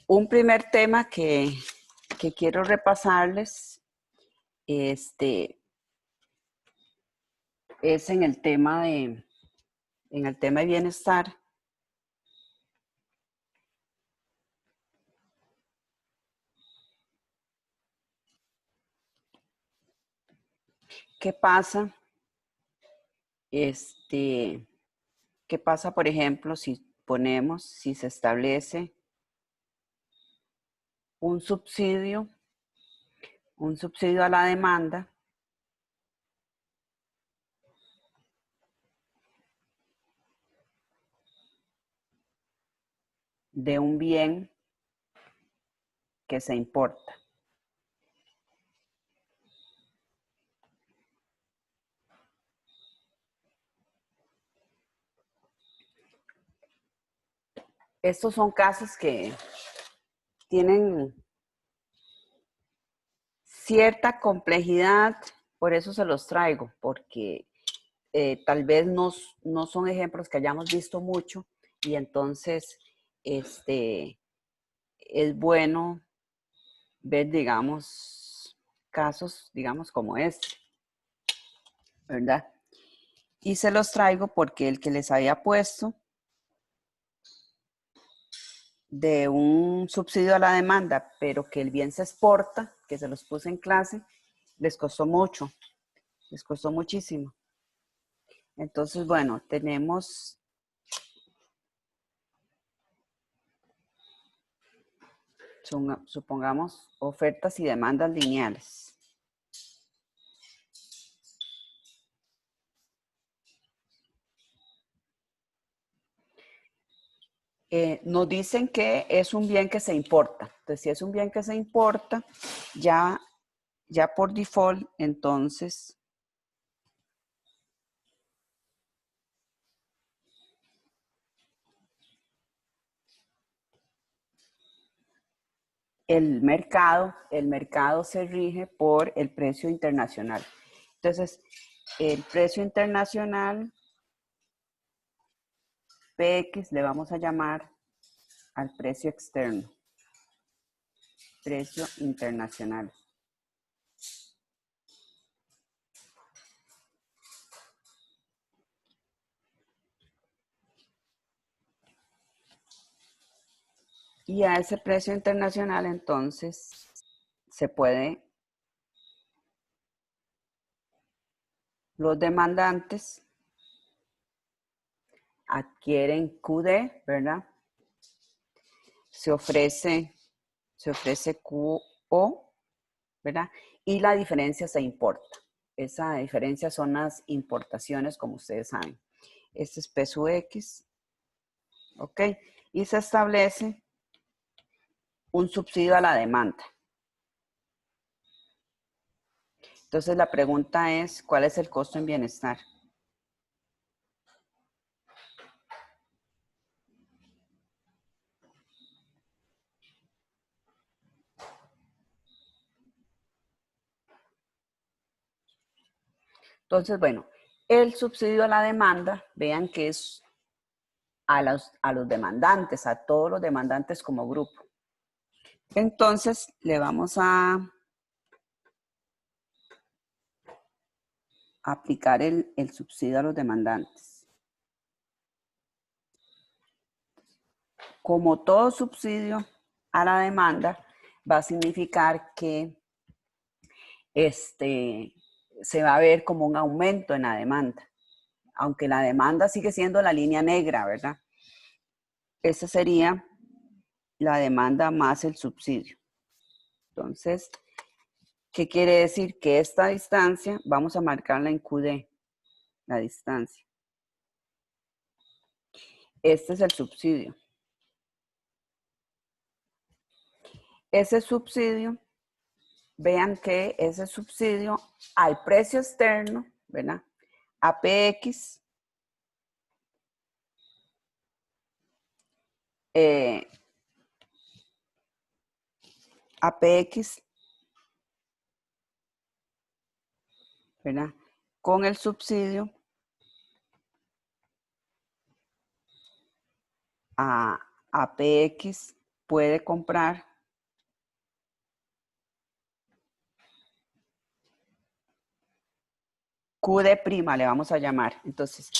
Un primer tema que quiero repasarles es en el tema de bienestar. ¿Qué pasa? ¿Qué pasa, por ejemplo, si se establece un subsidio a la demanda de un bien que se importa? Estos son casos que tienen cierta complejidad, por eso se los traigo, porque tal vez no son ejemplos que hayamos visto mucho y entonces es bueno ver, digamos, casos, digamos, como este, ¿verdad? Y se los traigo porque el que les había puesto de un subsidio a la demanda, pero que el bien se exporta, que se los puse en clase, les costó mucho, les costó muchísimo. Entonces, bueno, tenemos supongamos ofertas y demandas lineales. Nos dicen que es un bien que se importa. Entonces, si es un bien que se importa, ya por default, entonces, el mercado se rige por el precio internacional. Entonces, el precio internacional, PX, le vamos a llamar al precio externo, precio internacional. Y a ese precio internacional, entonces, los demandantes adquieren QD, ¿verdad? Se ofrece QO, ¿verdad? Y la diferencia se importa. Esa diferencia son las importaciones, como ustedes saben. Este es peso X, ¿ok? Y se establece un subsidio a la demanda. Entonces la pregunta es, ¿cuál es el costo en bienestar? Entonces, bueno, el subsidio a la demanda, vean que es a los demandantes, a todos los demandantes como grupo. Entonces, le vamos a aplicar el subsidio a los demandantes. Como todo subsidio a la demanda, va a significar que se va a ver como un aumento en la demanda, aunque la demanda sigue siendo la línea negra, ¿verdad? Esa sería la demanda más el subsidio. Entonces, ¿qué quiere decir? Que esta distancia vamos a marcarla en QD, la distancia. Este es el subsidio. Ese subsidio, vean que ese subsidio al precio externo, ¿verdad? APX, APX, ¿verdad? Con el subsidio a APX puede comprar Q de prima, le vamos a llamar. Entonces,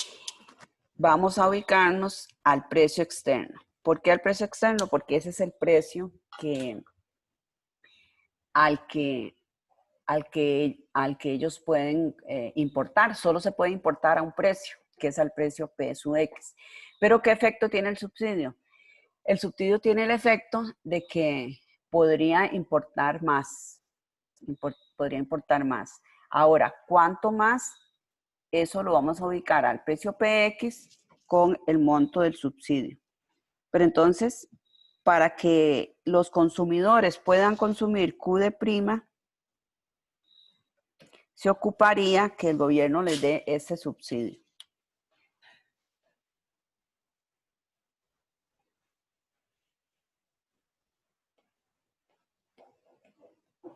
vamos a ubicarnos al precio externo. ¿Por qué al precio externo? Porque ese es el precio al que ellos pueden importar. Solo se puede importar a un precio, que es al precio P sub X. Pero ¿qué efecto tiene el subsidio? El subsidio tiene el efecto de que podría importar más. Podría importar más. Ahora, ¿cuánto más? Eso lo vamos a ubicar al precio PX con el monto del subsidio. Pero entonces, para que los consumidores puedan consumir Q de prima, se ocuparía que el gobierno les dé ese subsidio.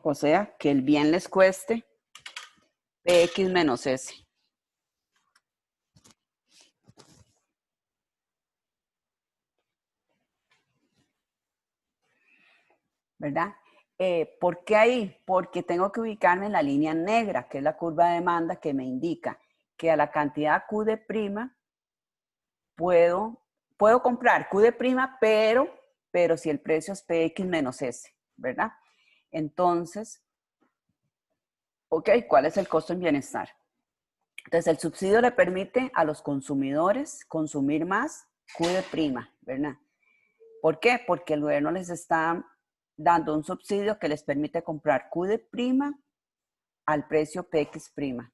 O sea, que el bien les cueste PX menos S. ¿Verdad? ¿Por qué ahí? Porque tengo que ubicarme en la línea negra, que es la curva de demanda que me indica que a la cantidad Q de prima puedo comprar Q de prima, pero si el precio es PX menos S, ¿verdad? Entonces, ok, ¿cuál es el costo en bienestar? Entonces, el subsidio le permite a los consumidores consumir más Q de prima, ¿verdad? ¿Por qué? Porque el gobierno les está dando un subsidio que les permite comprar Q de prima al precio PX prima.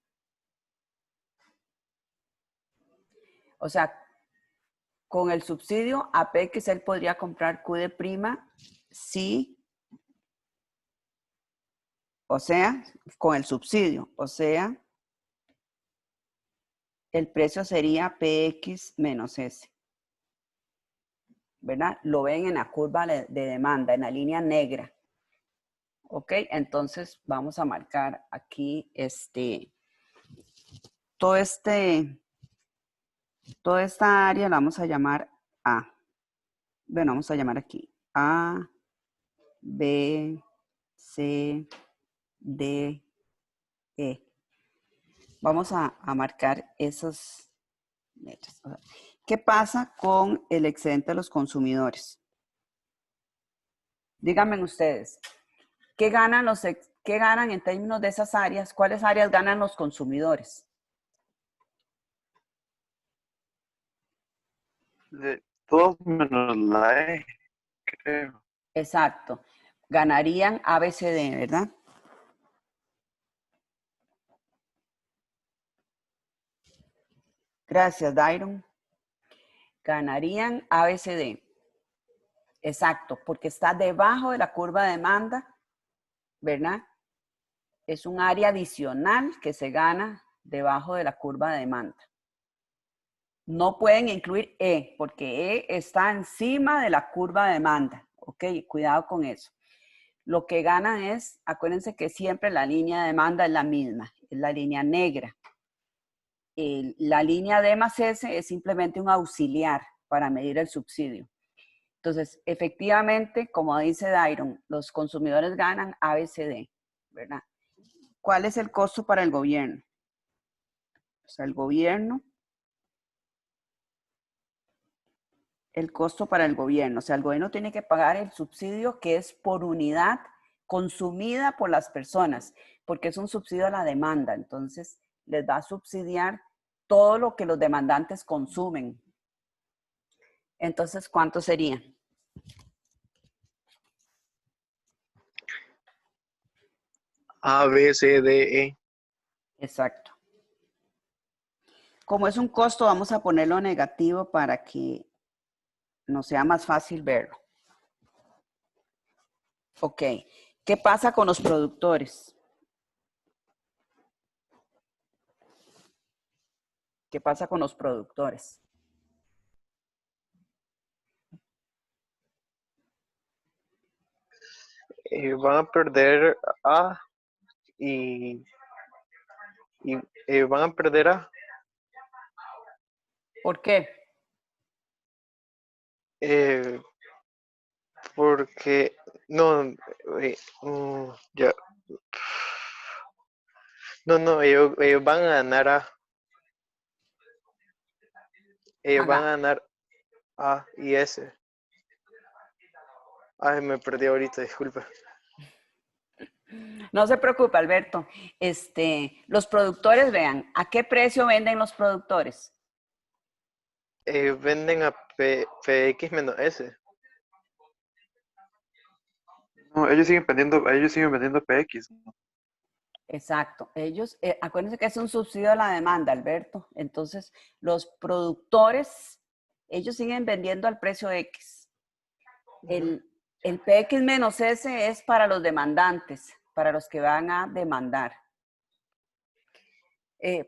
O sea, con el subsidio a PX él podría comprar Q de prima si, o sea, con el subsidio, o sea, el precio sería PX menos S. ¿Verdad? Lo ven en la curva de demanda, en la línea negra. ¿Ok? Entonces vamos a marcar aquí toda esta área la vamos a llamar A. Bueno, vamos a llamar aquí A, B, C, D, E. Vamos a marcar esos letras. ¿Qué pasa con el excedente de los consumidores? Díganme ustedes, ¿qué ganan en términos de esas áreas? ¿Cuáles áreas ganan los consumidores? De todos menos la E, creo. Exacto. Ganarían ABCD, ¿verdad? Gracias, Dairon. Ganarían ABCD. Exacto, porque está debajo de la curva de demanda, ¿verdad? Es un área adicional que se gana debajo de la curva de demanda. No pueden incluir E, porque E está encima de la curva de demanda. Ok, cuidado con eso. Lo que ganan es, acuérdense que siempre la línea de demanda es la misma, es la línea negra. La línea D más S es simplemente un auxiliar para medir el subsidio. Entonces, efectivamente, como dice Dairon, los consumidores ganan ABCD, ¿verdad? ¿Cuál es el costo para el gobierno? O sea, el costo para el gobierno. O sea, el gobierno tiene que pagar el subsidio que es por unidad consumida por las personas, porque es un subsidio a la demanda. Entonces, les va a subsidiar todo lo que los demandantes consumen. Entonces, ¿cuánto sería? A, B, C, D, E. Exacto. Como es un costo, vamos a ponerlo negativo para que nos sea más fácil verlo. Ok. ¿Qué pasa con los productores? ¿Qué pasa con los productores? Van a perder A y, van a perder A. ¿Por qué? Eh, porque no, ya, no, ellos van a ganar ellos van Haga. a ganar A y S. Ay, me perdí ahorita, disculpa. No se preocupe, Alberto. Los productores, vean, ¿a qué precio venden los productores? Ellos venden a PX menos S. No, ellos siguen vendiendo PX. ¿No? Exacto. Ellos, acuérdense que es un subsidio a la demanda, Alberto. Entonces, los productores, ellos siguen vendiendo al precio X. El PX menos S es para los demandantes, para los que van a demandar.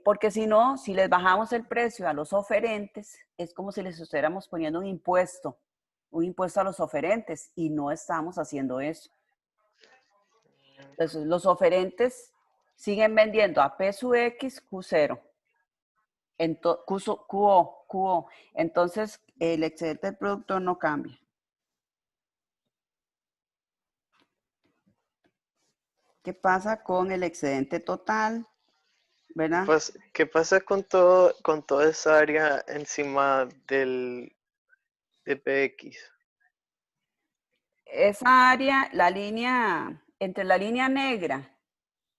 Porque si no, si les bajamos el precio a los oferentes, es como si les estuviéramos poniendo un impuesto a los oferentes, y no estamos haciendo eso. Entonces, los oferentes siguen vendiendo a P sub X, Q0, QO. Entonces, el excedente del productor no cambia. ¿Qué pasa con el excedente total? ¿Verdad? ¿Qué pasa con toda esa área encima de PX? Esa área, entre la línea negra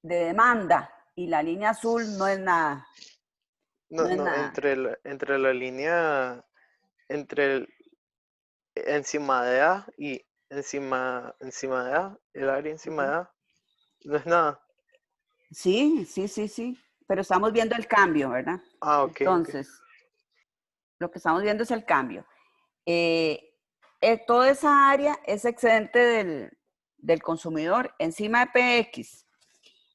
de demanda y la línea azul no es nada. No es No, nada. entre la línea, encima de A y encima de A, el área encima de A, no es nada. Sí. Pero estamos viendo el cambio, ¿verdad? Ah, ok. Entonces, lo que estamos viendo es el cambio. Toda esa área es excedente del consumidor encima de PX.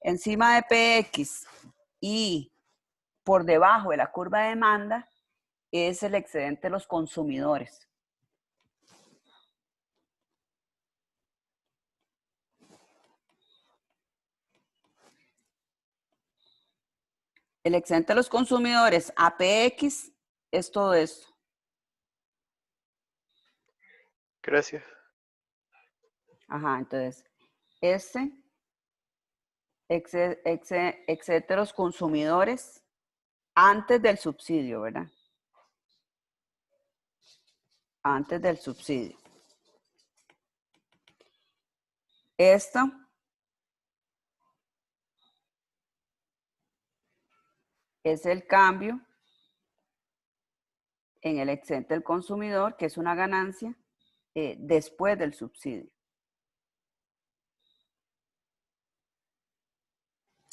Encima de PX y por debajo de la curva de demanda es el excedente de los consumidores. El excedente de los consumidores a PX es todo esto. Gracias. Ajá, entonces, excedente de los consumidores antes del subsidio, ¿verdad? Antes del subsidio. Esto es el cambio en el excedente del consumidor, que es una ganancia después del subsidio.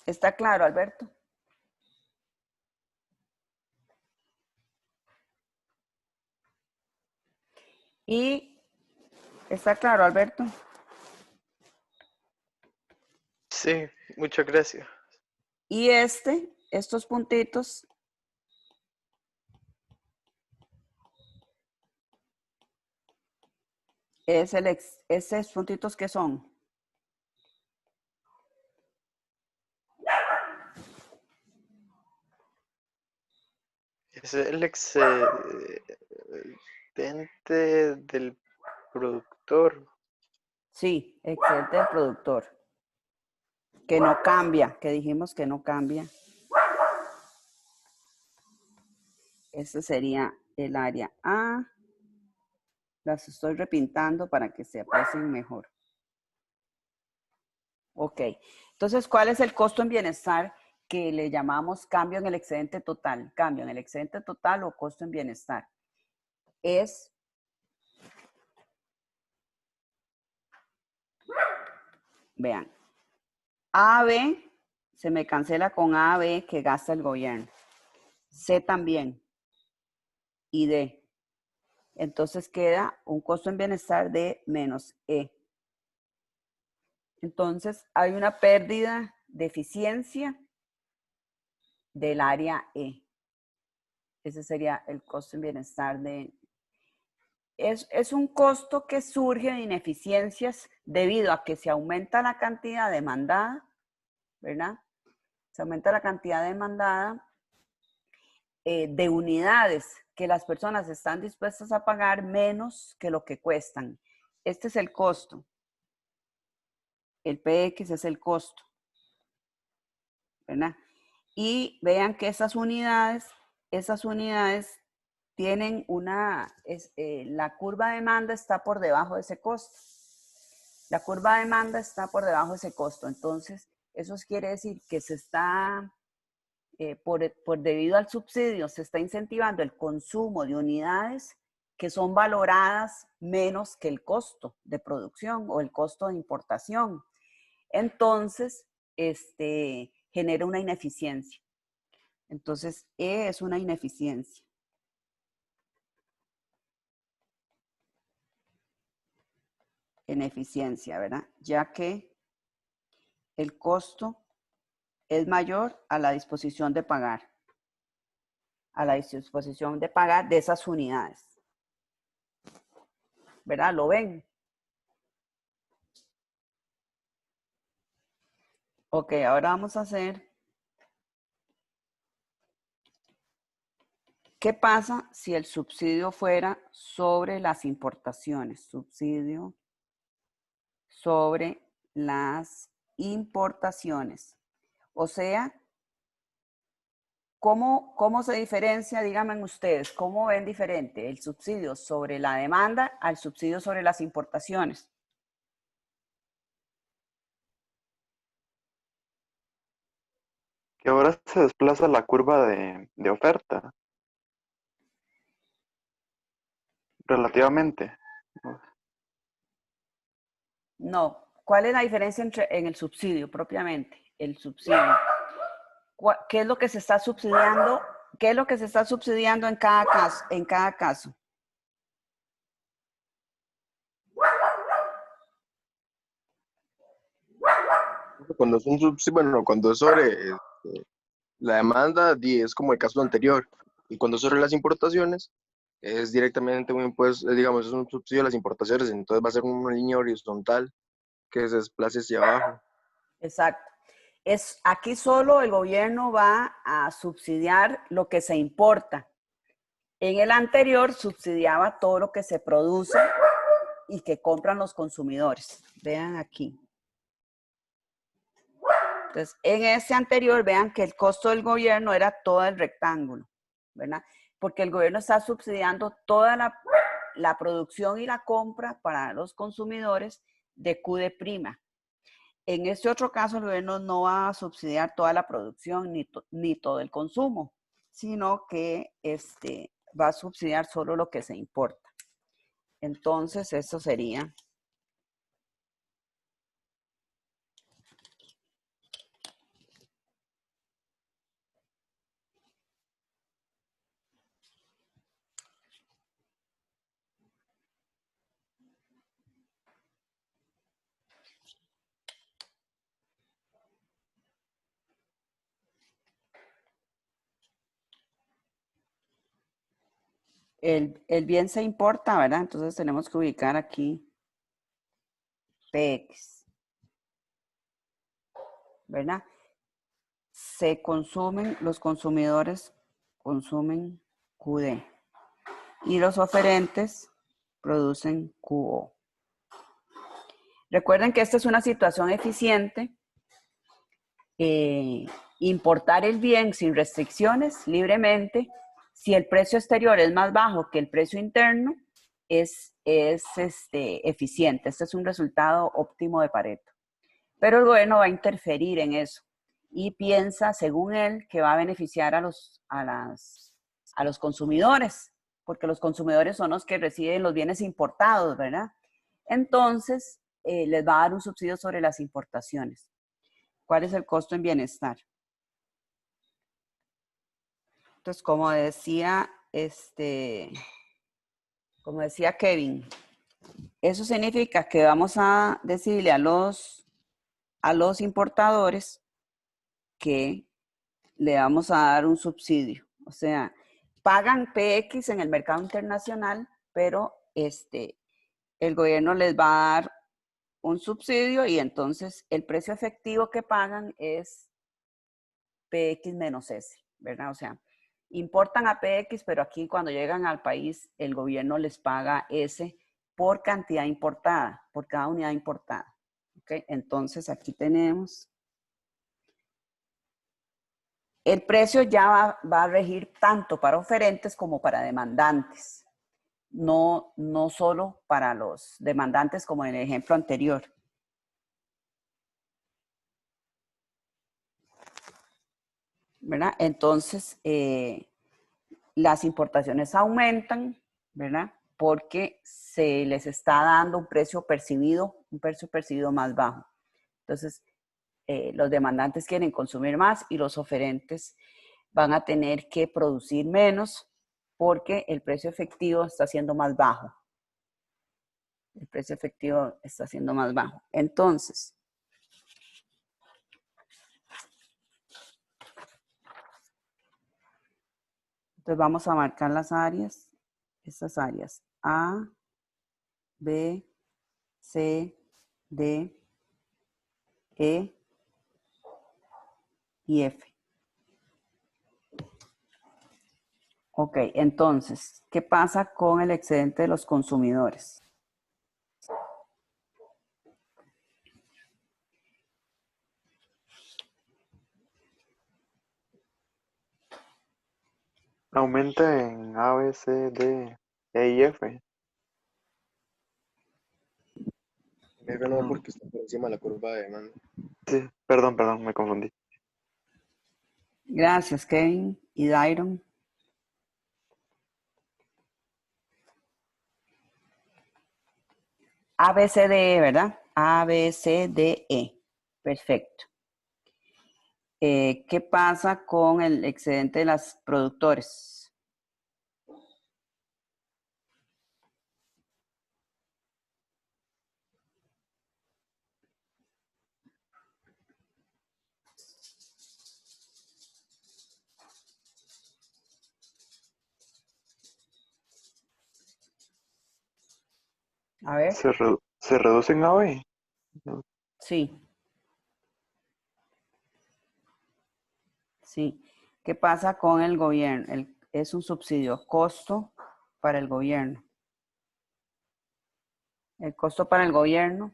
¿Está claro, Alberto? Y está claro, Alberto. Sí, muchas gracias. Y estos puntitos, esos puntitos que son. Es el excedente del productor. Sí, excedente del productor. Que no cambia, que dijimos que no cambia. Este sería el área A. Las estoy repintando para que se aprecien mejor. Ok. Entonces, ¿cuál es el costo en bienestar que le llamamos cambio en el excedente total? Cambio en el excedente total o costo en bienestar. Vean, AB se me cancela con AB que gasta el gobierno. C también. Y D. Entonces queda un costo en bienestar de menos E. Entonces hay una pérdida de eficiencia del área E. Ese sería el costo en bienestar de... Es un costo que surge de ineficiencias debido a que se aumenta la cantidad demandada, ¿verdad? Se aumenta la cantidad demandada de unidades que las personas están dispuestas a pagar menos que lo que cuestan. este es el costo. El PX es el costo, ¿verdad? Y vean que esas unidades tienen la curva de demanda está por debajo de ese costo. La curva de demanda está por debajo de ese costo. Entonces, eso quiere decir que se está, debido al subsidio, se está incentivando el consumo de unidades que son valoradas menos que el costo de producción o el costo de importación. Entonces, genera una ineficiencia. Entonces, E es una ineficiencia. Ineficiencia, ¿verdad? Ya que el costo es mayor a la disposición de pagar. A la disposición de pagar de esas unidades. ¿Verdad? ¿Lo ven? Ok, ahora vamos a hacer. ¿Qué pasa si el subsidio fuera sobre las importaciones? Subsidio sobre las importaciones. O sea, ¿cómo se diferencia? Díganme ustedes, ¿cómo ven diferente el subsidio sobre la demanda al subsidio sobre las importaciones? Que ahora se desplaza la curva de oferta, relativamente. No. ¿Cuál es la diferencia en el subsidio propiamente? El subsidio. ¿Qué es lo que se está subsidiando? ¿Qué es lo que se está subsidiando en cada caso? En cada caso. Cuando es un bueno, cuando es sobre la demanda, es como el caso anterior. Y cuando es sobre las importaciones, es directamente un impuesto, digamos, es un subsidio a las importaciones, entonces va a ser una línea horizontal que se desplace hacia abajo. Exacto. Aquí solo el gobierno va a subsidiar lo que se importa. En el anterior subsidiaba todo lo que se produce y que compran los consumidores. Vean aquí. Entonces, en ese anterior, vean que el costo del gobierno era todo el rectángulo, ¿verdad? Porque el gobierno está subsidiando toda la producción y la compra para los consumidores de Q de prima. En este otro caso, el gobierno no va a subsidiar toda la producción ni todo el consumo, sino que va a subsidiar solo lo que se importa. Entonces, eso sería. El bien se importa, ¿verdad? Entonces tenemos que ubicar aquí PX, ¿verdad? Se consumen, los consumidores consumen QD y los oferentes producen QO. Recuerden que esta es una situación eficiente. Importar el bien sin restricciones, libremente. Si el precio exterior es más bajo que el precio interno, es eficiente. Este es un resultado óptimo de Pareto. Pero el gobierno va a interferir en eso y piensa, según él, que va a beneficiar a los consumidores, porque los consumidores son los que reciben los bienes importados, ¿verdad? Entonces, les va a dar un subsidio sobre las importaciones. ¿Cuál es el costo en bienestar? Entonces, como decía Kevin, eso significa que vamos a decirle a los importadores que le vamos a dar un subsidio. O sea, pagan PX en el mercado internacional, pero el gobierno les va a dar un subsidio y entonces el precio efectivo que pagan es PX menos S, ¿verdad? O sea, importan a PX, pero aquí cuando llegan al país, el gobierno les paga S por cantidad importada, por cada unidad importada. ¿Ok? Entonces aquí tenemos. El precio ya va a regir tanto para oferentes como para demandantes. No solo para los demandantes como en el ejemplo anterior. ¿Verdad? Entonces, las importaciones aumentan, ¿verdad? Porque se les está dando un precio percibido más bajo. Entonces, los demandantes quieren consumir más y los oferentes van a tener que producir menos porque el precio efectivo está siendo más bajo. El precio efectivo está siendo más bajo. Entonces, vamos a marcar las áreas, estas áreas A, B, C, D, E y F. Ok, entonces, ¿qué pasa con el excedente de los consumidores? Aumenta en A, B, C, D, E y F. F no, porque está por encima de la curva de demanda. Sí, perdón, me confundí. Gracias, Kevin y Dairon. A, B, C, D, E, ¿verdad? A, B, C, D, E. Perfecto. ¿Qué pasa con el excedente de los productores? A ver, Se reduce en A, B. No. sí. Sí. ¿Qué pasa con el gobierno? Es un subsidio, costo para el gobierno. El costo para el gobierno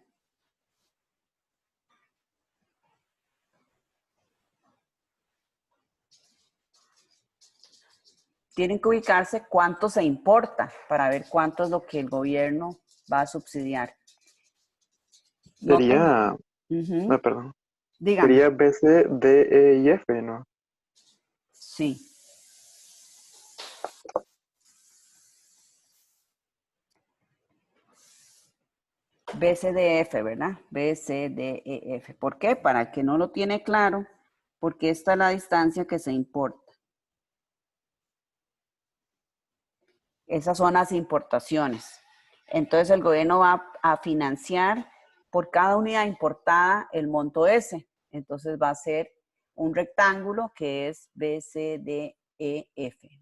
tienen que ubicarse cuánto se importa para ver cuánto es lo que el gobierno va a subsidiar. Noten. Sería, Ujú. perdón, Dígame. sería B, C, D, E y F, ¿no? Sí. BCDF, ¿verdad? BCDEF. ¿Por qué? Para el que no lo tiene claro, porque esta es la distancia que se importa. Esas son las importaciones. Entonces el gobierno va a financiar por cada unidad importada el monto S. Entonces va a ser un rectángulo que es BCDEF.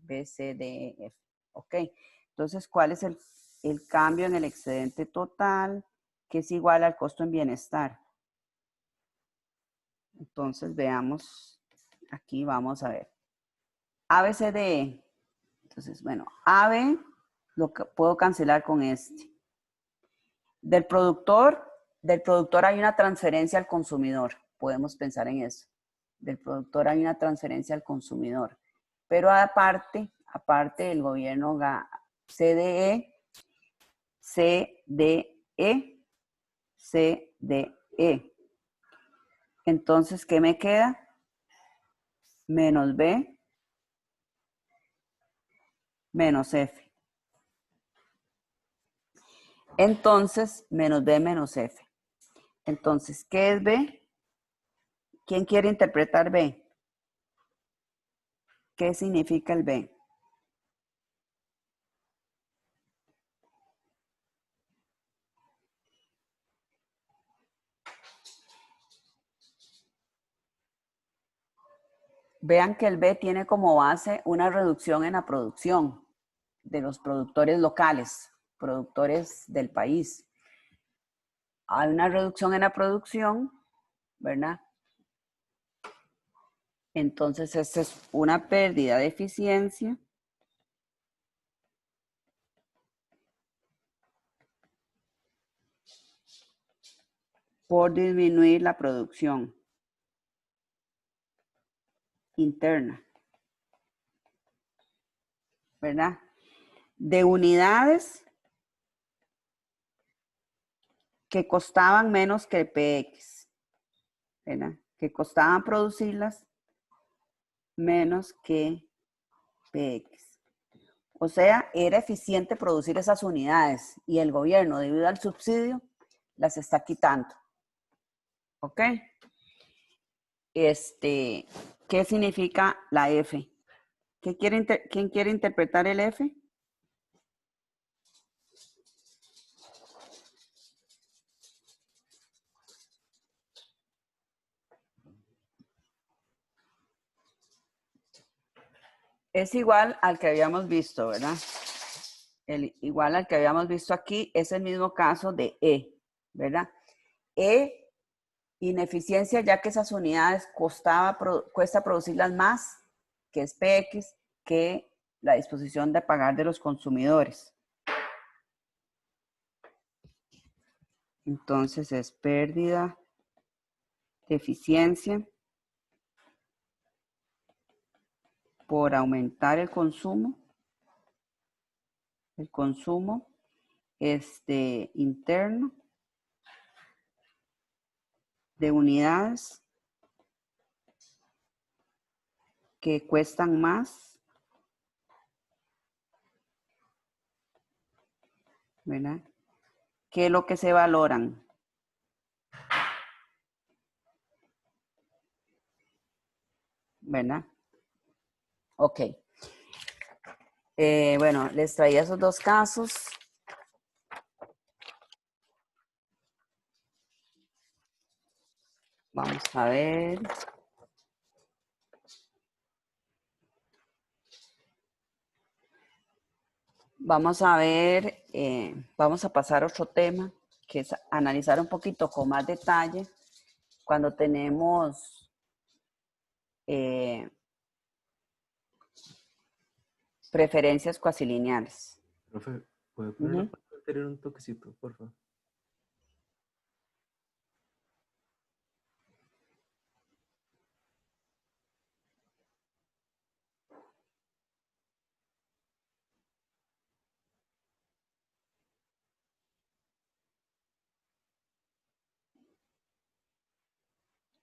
BCDEF. ¿Ok? Entonces, ¿cuál es el cambio en el excedente total? Que es igual al costo en bienestar. Entonces, veamos. Aquí vamos a ver. ABCDE. Entonces, bueno, AB lo que puedo cancelar con este. Del productor hay una transferencia al consumidor. Podemos pensar en eso. Del productor hay una transferencia al consumidor. Pero aparte el gobierno CDE, CDE, CDE. Entonces, ¿qué me queda? Menos B, menos F. Entonces, menos B menos F. Entonces, ¿qué es B? ¿Quién quiere interpretar B? ¿Qué significa el B? Vean que el B tiene como base una reducción en la producción de los productores locales, productores del país. Hay una reducción en la producción, ¿verdad? Entonces, esta es una pérdida de eficiencia por disminuir la producción interna, ¿verdad? De unidades que costaban menos que el PX, ¿verdad? Que costaban producirlas menos que PX. O sea, era eficiente producir esas unidades y el gobierno, debido al subsidio, las está quitando. ¿Ok? ¿Qué significa la F? ¿Quién quiere interpretar el F? Es igual al que habíamos visto, ¿verdad? Igual al que habíamos visto aquí, es el mismo caso de E, ¿verdad? E, ineficiencia, ya que esas unidades cuesta producirlas más, que es PX, que la disposición de pagar de los consumidores. Entonces es pérdida de eficiencia por aumentar el consumo interno de unidades que cuestan más, ¿verdad? ¿Qué es lo que se valoran? ¿Verdad? Ok. Bueno, les traía esos dos casos. Vamos a ver. Vamos a ver, vamos a pasar a otro tema, que es analizar un poquito con más detalle cuando tenemos preferencias cuasilineales. Profe, ¿puede poner la parte anterior un toquecito, por favor?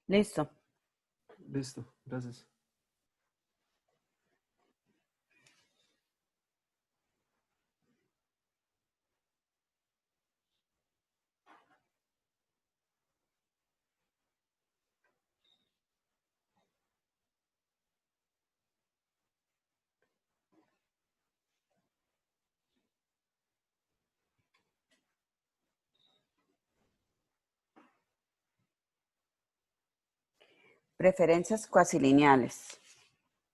Listo. Listo, gracias. Preferencias cuasilineales.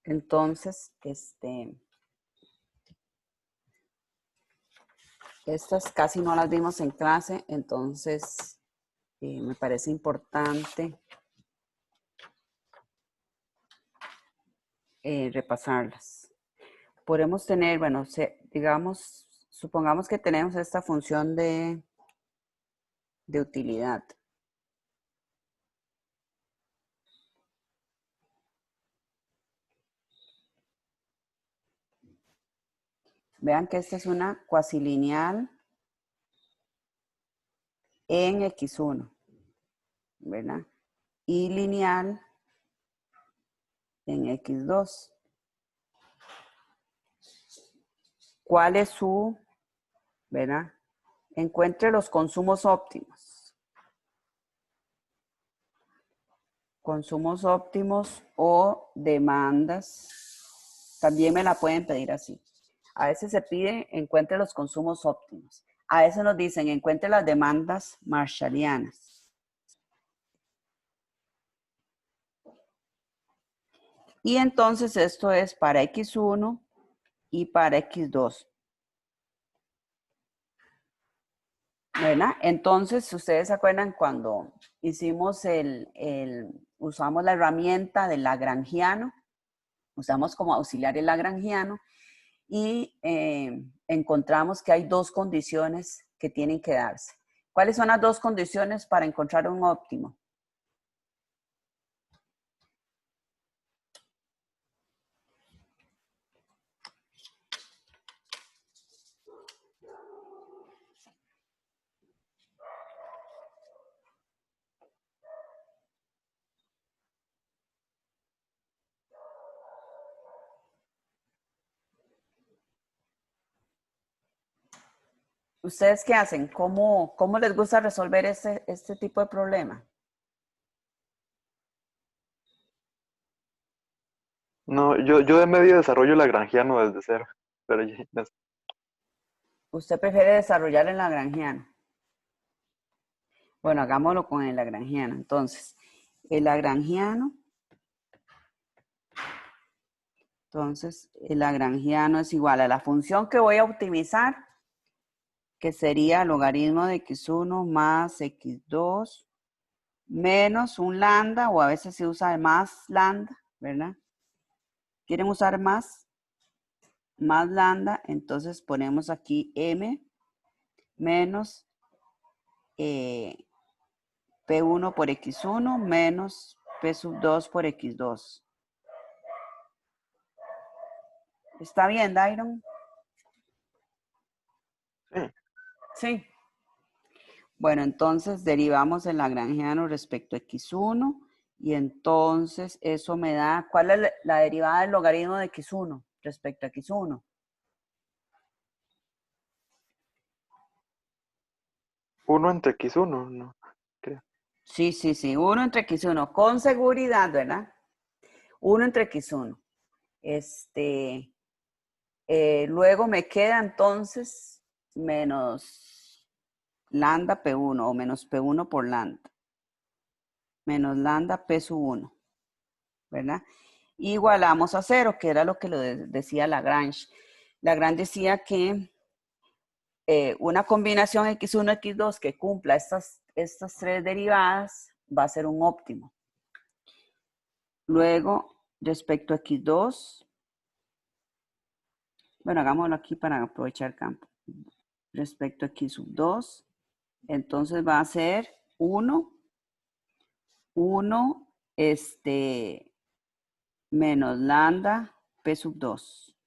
Entonces, estas casi no las vimos en clase, entonces me parece importante repasarlas. Podemos tener, bueno, digamos, supongamos que tenemos esta función de utilidad. Vean que esta es una cuasilineal en X1, ¿verdad? Y lineal en X2. ¿Cuál es su, verdad? Encuentre los consumos óptimos. Consumos óptimos o demandas. También me la pueden pedir así. A veces se pide, encuentre los consumos óptimos. A veces nos dicen, encuentre las demandas marshallianas. Y entonces esto es para X1 y para X2. ¿Verdad? Entonces, ustedes se acuerdan cuando hicimos usamos la herramienta del lagrangiano, usamos como auxiliar el lagrangiano y encontramos que hay dos condiciones que tienen que darse. ¿Cuáles son las dos condiciones para encontrar un óptimo? ¿Ustedes qué hacen? ¿Cómo les gusta resolver este tipo de problema? No, yo de medio desarrollo lagrangiano desde cero. Pero ¿Usted prefiere desarrollar el lagrangiano? Bueno, hagámoslo con el lagrangiano. Entonces, el lagrangiano es igual a la función que voy a optimizar, que sería logaritmo de x1 más x2 menos un lambda, o a veces se usa más lambda, ¿verdad? ¿Quieren usar más lambda? Entonces ponemos aquí m menos P1 por X1 menos P sub 2 por X2. ¿Está bien, Dairon? sí. Sí. Bueno, entonces derivamos el lagrangiano respecto a X1 y entonces eso me da, ¿cuál es la derivada del logaritmo de X1 respecto a X1? 1 entre x1, no creo. Sí, 1 entre X1, con seguridad, ¿verdad? 1 entre X1. Luego me queda entonces menos lambda P1 o menos P1 por lambda. Menos lambda P sub 1, ¿verdad? Igualamos a 0, que era lo que lo decía Lagrange. Lagrange decía que una combinación X1, X2 que cumpla estas tres derivadas va a ser un óptimo. Luego, respecto a X2, bueno, hagámoslo aquí para aprovechar campo. Respecto a X sub 2, entonces va a ser 1, menos lambda P sub 2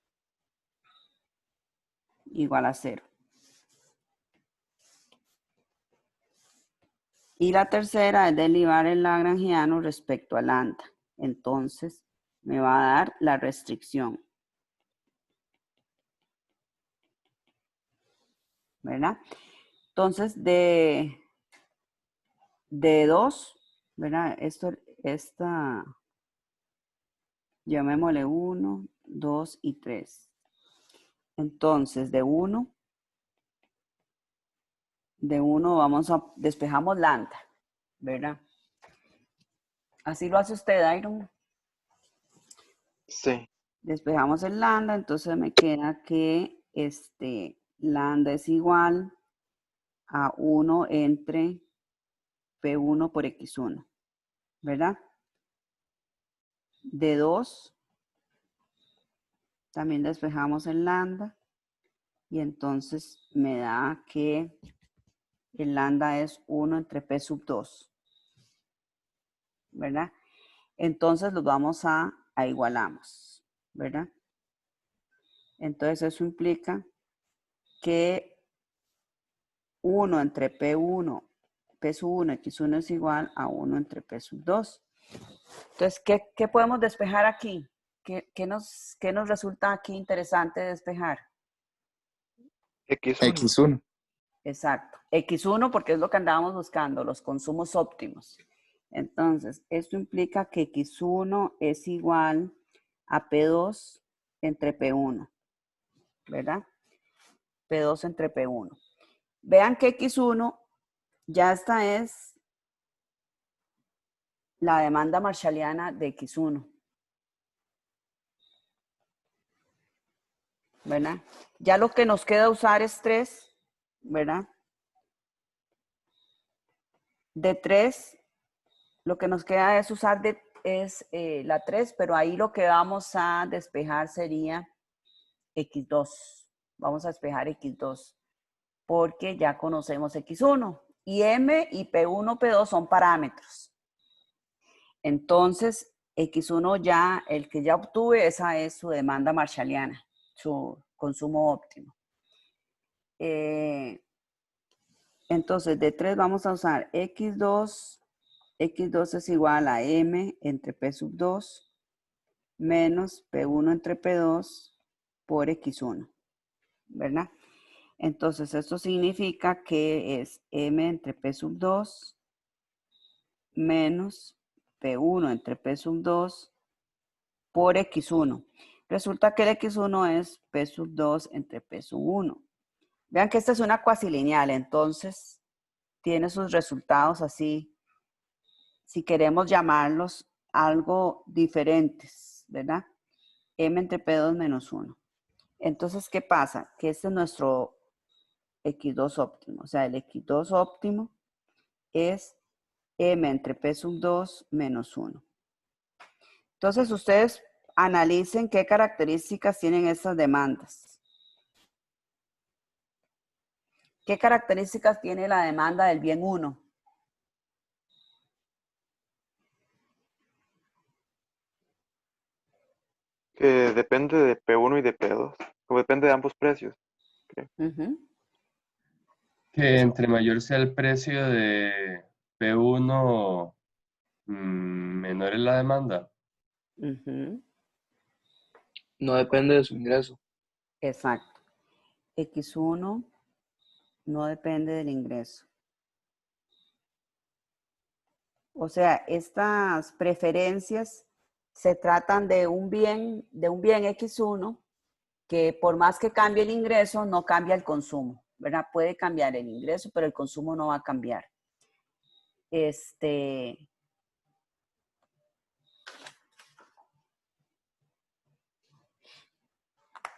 igual a 0. Y la tercera es derivar el lagrangiano respecto a lambda. Entonces, me va a dar la restricción. ¿Verdad? Entonces, de 2, ¿verdad? Llamémosle 1, 2 y 3. Entonces, de 1 despejamos lambda, ¿verdad? Así lo hace usted, Iron. Sí. Despejamos el lambda, entonces me queda que lambda es igual a 1 entre P1 por X1, ¿verdad? De 2, también despejamos el lambda y entonces me da que el lambda es 1 entre P sub 2, ¿verdad? Entonces los vamos a igualamos, ¿verdad? Entonces eso implica que 1 entre P1, P sub 1, X1 es igual a 1 entre P sub 2. Entonces, ¿qué podemos despejar aquí? ¿Qué nos resulta aquí interesante despejar? X1. X1. Exacto. X1 porque es lo que andábamos buscando, los consumos óptimos. Entonces, esto implica que X1 es igual a P2 entre P1, ¿verdad? P2 entre P1. Vean que X1, ya esta es la demanda marshalliana de X1. ¿Verdad? Ya lo que nos queda usar es 3, ¿verdad? De 3, lo que nos queda es usar la 3, pero ahí lo que vamos a despejar sería X2. Vamos a despejar X2, porque ya conocemos X1. Y M y P1, P2 son parámetros. Entonces, X1 ya, el que ya obtuve, esa es su demanda marshalliana, su consumo óptimo. Entonces, de 3 vamos a usar X2. X2 es igual a M entre P sub 2 menos P1 entre P2 por X1, ¿verdad? Entonces, esto significa que es M entre P sub 2 menos P1 entre P sub 2 por X1. Resulta que el X1 es P sub 2 entre P sub 1. Vean que esta es una cuasilineal, entonces tiene sus resultados así, si queremos llamarlos algo diferentes, ¿verdad? M entre P2 menos 1. Entonces, ¿qué pasa? Que este es nuestro X2 óptimo. O sea, el X2 óptimo es M entre P sub 2 menos 1. Entonces, ustedes analicen qué características tienen estas demandas. ¿Qué características tiene la demanda del bien 1? Que depende de P1 y de P2. O depende de ambos precios. Que entre mayor sea el precio de P1, menor es la demanda. No depende de su ingreso. Exacto. X1 no depende del ingreso. O sea, estas preferencias se tratan de un bien X1 que por más que cambie el ingreso, no cambia el consumo, ¿verdad? Puede cambiar el ingreso, pero el consumo no va a cambiar. Un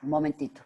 momentito.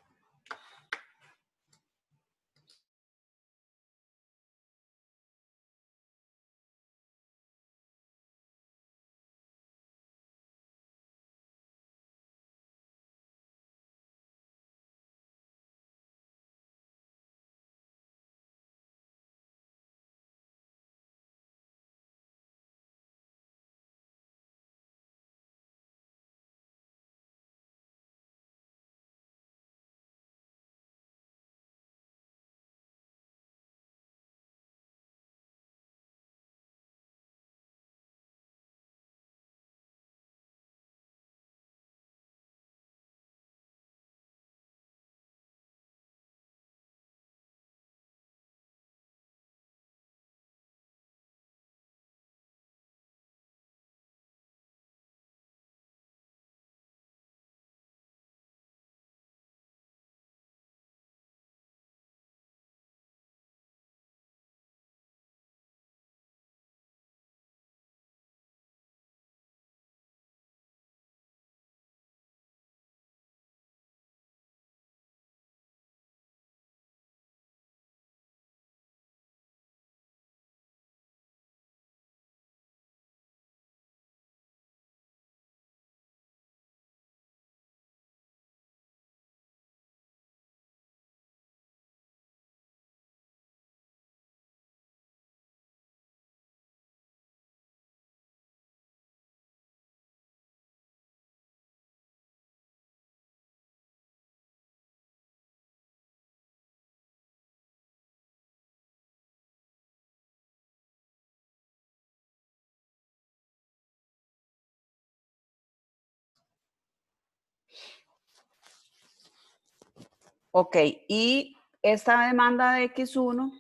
Ok, y esta demanda de X1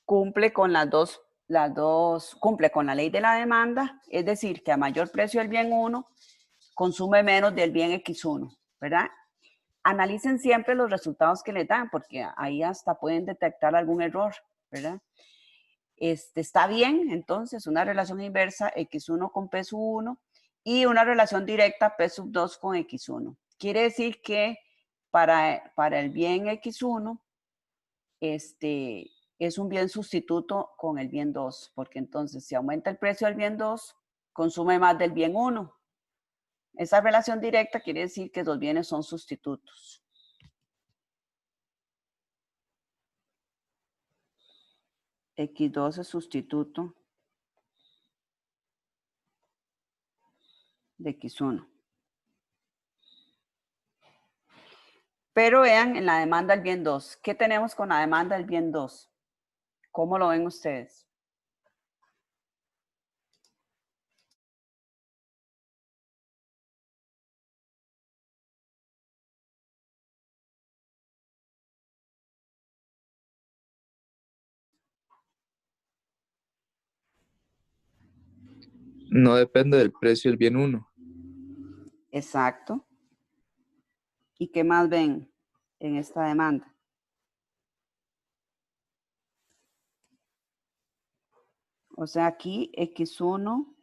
cumple con cumple con la ley de la demanda, es decir, que a mayor precio del bien 1, consume menos del bien X1, ¿verdad? Analicen siempre los resultados que les dan, porque ahí hasta pueden detectar algún error, ¿verdad? Está bien, entonces, una relación inversa X1 con P sub 1 y una relación directa P sub 2 con X1. Quiere decir que para el bien X1, es un bien sustituto con el bien 2, porque entonces si aumenta el precio del bien 2, consume más del bien 1. Esa relación directa quiere decir que los bienes son sustitutos. X2 es sustituto de X1. Pero vean en la demanda del bien 2. ¿Qué tenemos con la demanda del bien 2? ¿Cómo lo ven ustedes? No depende del precio del bien 1. Exacto. ¿Y qué más ven en esta demanda? O sea, aquí X1,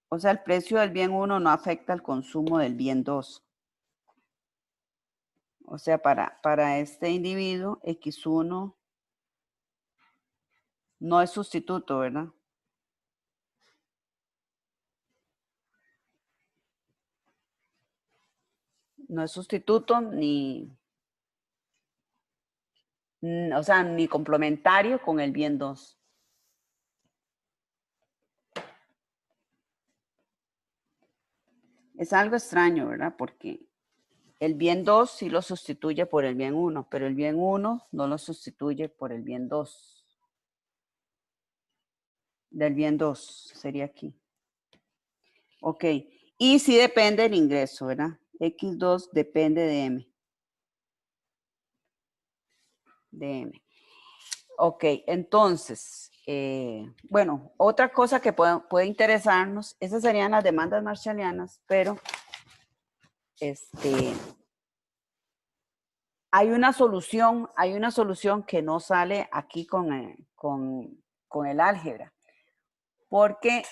o sea, el precio del bien 1 no afecta al consumo del bien 2. O sea, para este individuo, X1 no es sustituto, ¿verdad? No es sustituto o sea, ni complementario con el bien 2. Es algo extraño, ¿verdad? Porque el bien 2 sí lo sustituye por el bien 1, pero el bien 1 no lo sustituye por el bien 2. Del bien 2 sería aquí. Ok. Y sí depende del ingreso, ¿verdad? X2 depende de M. De M. Ok, entonces, bueno, otra cosa que puede interesarnos, esas serían las demandas marshallianas, pero hay una solución que no sale aquí con el álgebra, porque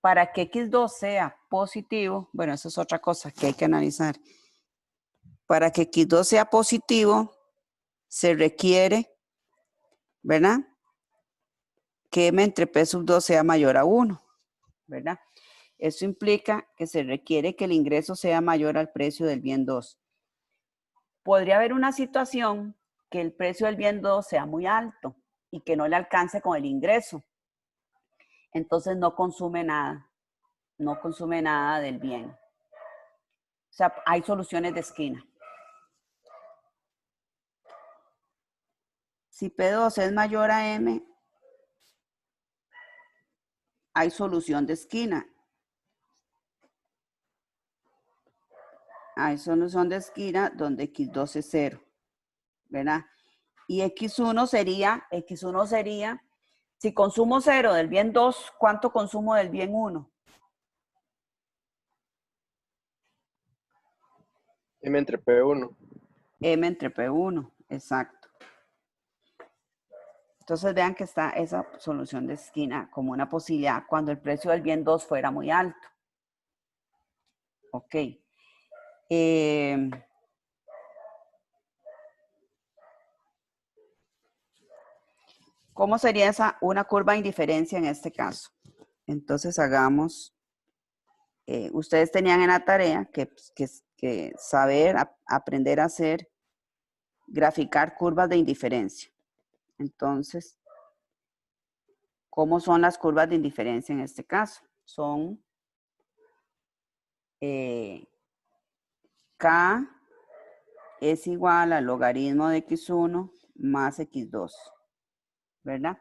para que X2 sea positivo, bueno, eso es otra cosa que hay que analizar. Para que X2 sea positivo, se requiere, ¿verdad? Que M entre P sub 2 sea mayor a 1, ¿verdad? Eso implica que se requiere que el ingreso sea mayor al precio del bien 2. Podría haber una situación que el precio del bien 2 sea muy alto y que no le alcance con el ingreso. Entonces no consume nada del bien. O sea, hay soluciones de esquina. Si P2 es mayor a M, hay solución de esquina. Hay solución de esquina donde X2 es 0, ¿verdad? Y X1 sería, si consumo 0 del bien 2, ¿cuánto consumo del bien 1? M entre P1. M entre P1, exacto. Entonces vean que está esa solución de esquina como una posibilidad cuando el precio del bien 2 fuera muy alto. Ok. ¿Cómo sería una curva de indiferencia en este caso? Entonces hagamos, ustedes tenían en la tarea que saber, aprender a hacer, graficar curvas de indiferencia. Entonces, ¿cómo son las curvas de indiferencia en este caso? Son K es igual al logaritmo de X1 más X2, ¿verdad?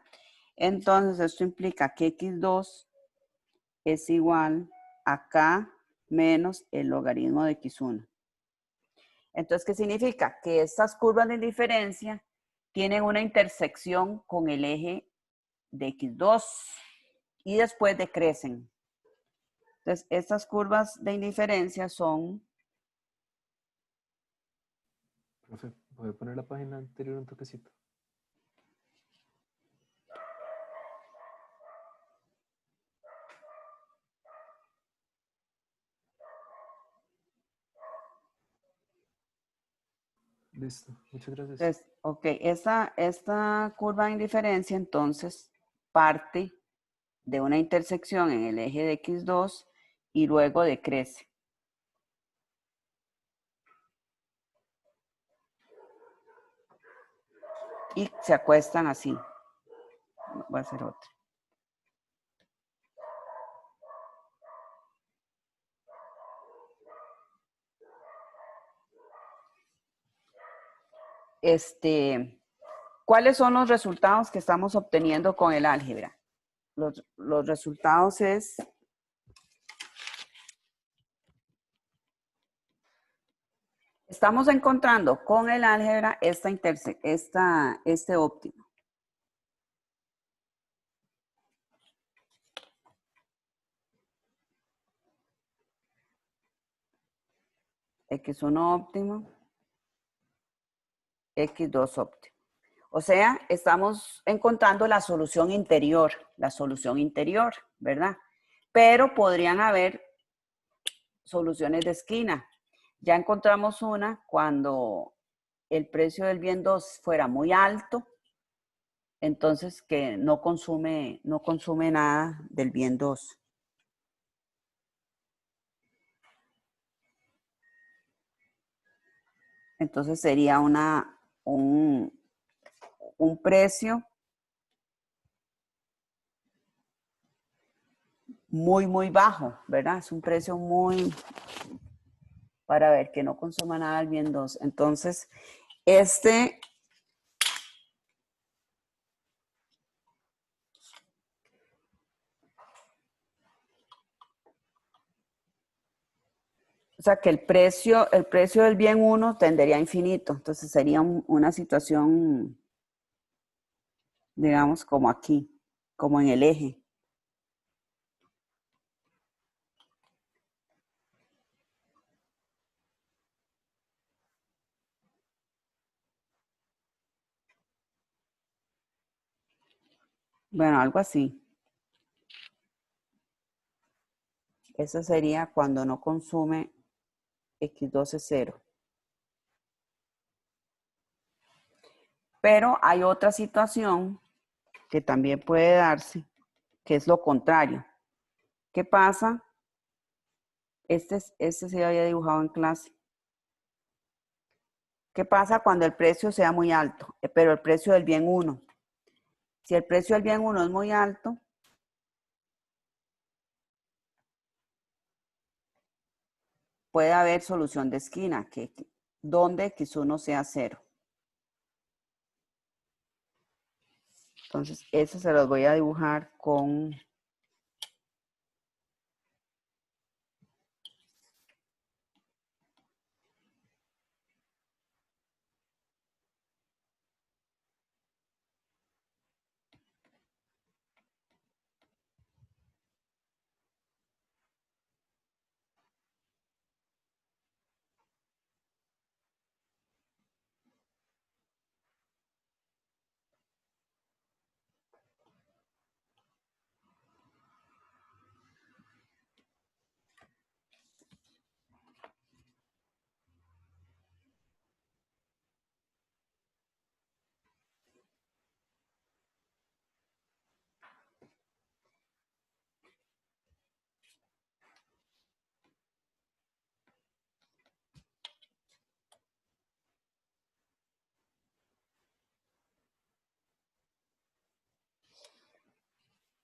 Entonces, esto implica que X2 es igual a K menos el logaritmo de X1. Entonces, ¿qué significa? Que estas curvas de indiferencia tienen una intersección con el eje de X2 y después decrecen. Entonces, estas curvas de indiferencia son... Profe, ¿puede poner la página anterior un toquecito? Listo, muchas gracias. Entonces, ok, esta curva de indiferencia entonces parte de una intersección en el eje de X2 y luego decrece. y se acuestan así. Voy a hacer otra. ¿Cuáles son los resultados que estamos obteniendo con el álgebra? Los resultados es estamos encontrando con el álgebra este óptimo. X1 óptimo, X2 óptimo. O sea, estamos encontrando la solución interior, ¿verdad? Pero podrían haber soluciones de esquina. Ya encontramos una cuando el precio del bien 2 fuera muy alto, entonces que no consume nada del bien 2. Entonces sería un precio muy bajo, ¿verdad? Es un precio muy, para ver, que no consuma nada el bien 2. Entonces, o sea que el precio del bien 1 tendería a infinito. Entonces sería una situación, digamos, como aquí, como en el eje. Bueno, algo así. Eso sería cuando no consume X2 es 0. Pero hay otra situación que también puede darse, que es lo contrario. ¿Qué pasa? Este se había dibujado en clase. ¿Qué pasa cuando el precio sea muy alto? Pero el precio del bien 1. Si el precio del bien 1 es muy alto, puede haber solución de esquina, donde X1 sea 0. Entonces, eso se los voy a dibujar con...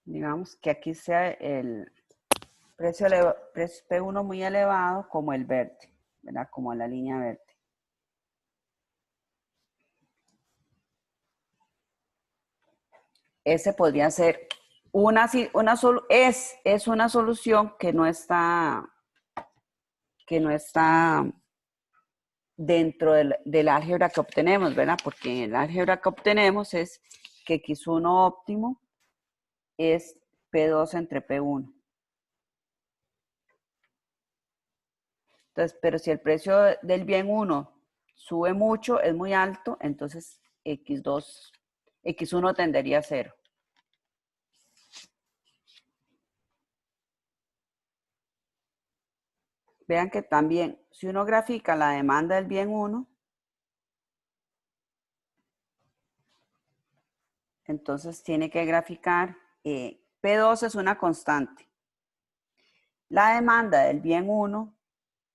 Digamos que aquí sea el precio P1 muy elevado como el verde, ¿verdad? Como la línea verde. Ese podría ser una solución que no está dentro del álgebra que obtenemos, ¿verdad? Porque el álgebra que obtenemos es que X1 óptimo es P2 entre P1. Entonces, pero si el precio del bien 1 sube mucho, es muy alto, entonces X1 tendería a 0. Vean que también, si uno grafica la demanda del bien 1, entonces tiene que graficar, P2 es una constante. La demanda del bien 1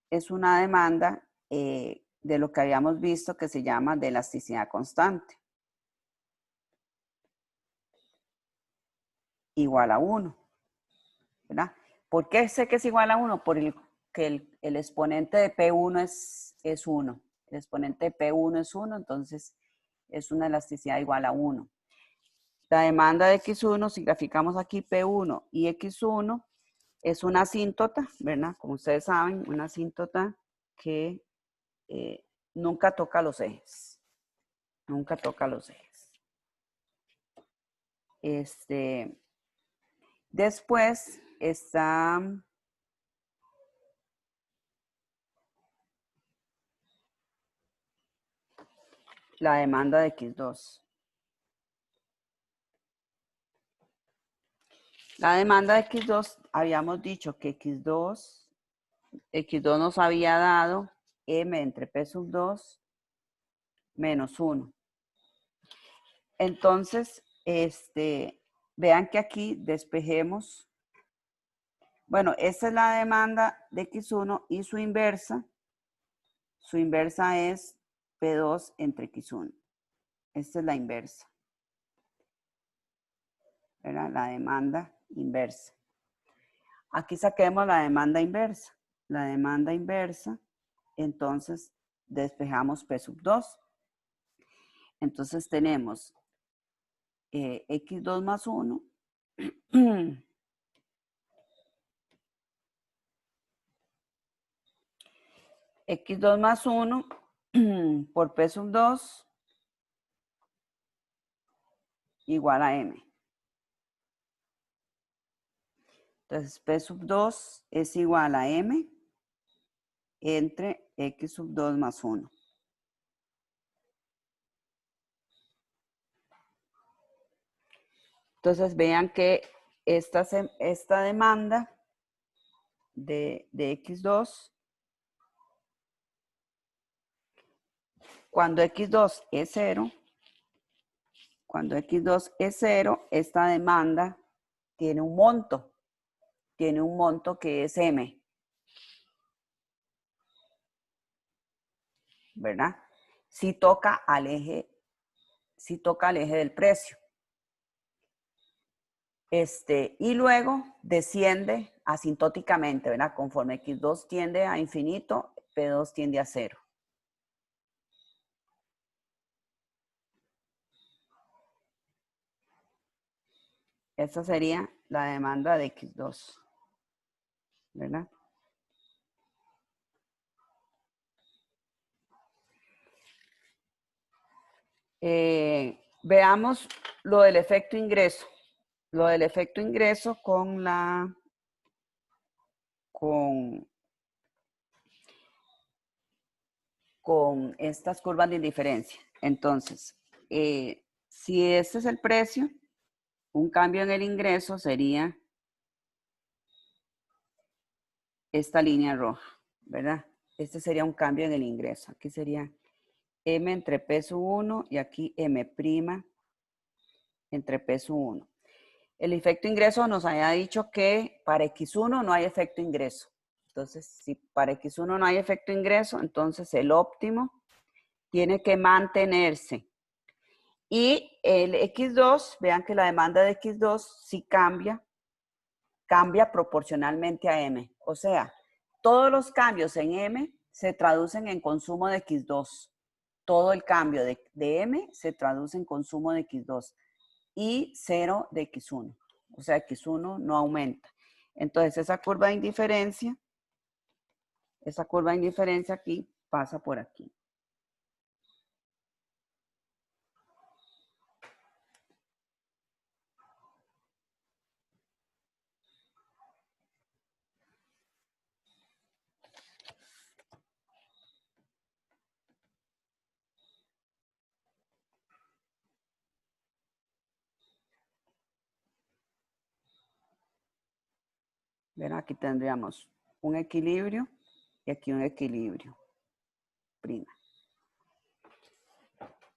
es una demanda de lo que habíamos visto que se llama de elasticidad constante. igual a 1, ¿verdad? ¿Por qué sé que es igual a 1? Porque el exponente de P1 es 1. El exponente de P1 es 1, entonces es una elasticidad igual a 1. La demanda de X1, si graficamos aquí P1 y X1, es una asíntota, ¿verdad? Como ustedes saben, una asíntota que nunca toca los ejes. Nunca toca los ejes. Después está la demanda de X2. La demanda de X2, habíamos dicho que X2 nos había dado M entre P sub 2 menos 1. Entonces, vean que aquí despejemos. Bueno, esta es la demanda de X1 y su inversa. Su inversa es P2 entre X1. Esta es la inversa. ¿Verdad? La demanda inversa. Aquí saquemos la demanda inversa. La demanda inversa, entonces despejamos P sub 2. Entonces tenemos X2 más 1 X2 más 1 por P sub 2 igual a M. Entonces P sub 2 es igual a M entre X sub 2 más 1. Entonces vean que esta demanda de X2, cuando X2 es 0, esta demanda tiene un monto que es M, ¿verdad? Si toca al eje del precio. Y luego desciende asintóticamente, ¿verdad? Conforme X2 tiende a infinito, P2 tiende a 0. Esta sería la demanda de X2, ¿verdad? Veamos lo del efecto ingreso. Lo del efecto ingreso con estas curvas de indiferencia. Entonces, si este es el precio, un cambio en el ingreso sería esta línea roja, ¿verdad? Este sería un cambio en el ingreso. Aquí sería M entre P sub 1 y aquí M' entre P sub 1. El efecto ingreso nos había dicho que para X1 no hay efecto ingreso. Entonces, si para X1 no hay efecto ingreso, entonces el óptimo tiene que mantenerse. Y el X2, vean que la demanda de X2 sí cambia proporcionalmente a M. O sea, todos los cambios en M se traducen en consumo de X2. Todo el cambio de M se traduce en consumo de X2 y 0 de X1. O sea, X1 no aumenta. Entonces, esa curva de indiferencia aquí pasa por aquí. Ven, aquí tendríamos un equilibrio y aquí un equilibrio. Prima.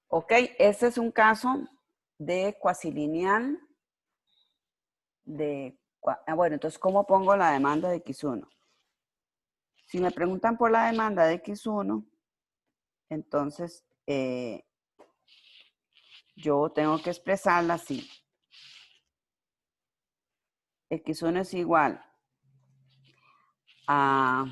Ok, este es un caso de cuasilineal. Bueno, entonces, ¿cómo pongo la demanda de X1? Si me preguntan por la demanda de X1, entonces yo tengo que expresarla así. x1 es igual a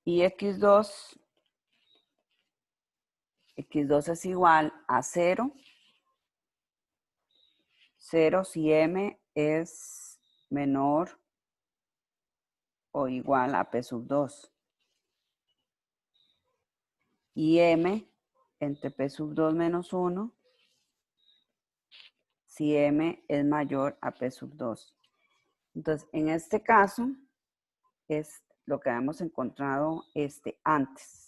y x2 es igual a 0, 0 si m es menor o igual a p sub 2. Y m entre p sub 2 menos 1 si m es mayor a p sub 2. Entonces, en este caso, es lo que habíamos encontrado antes.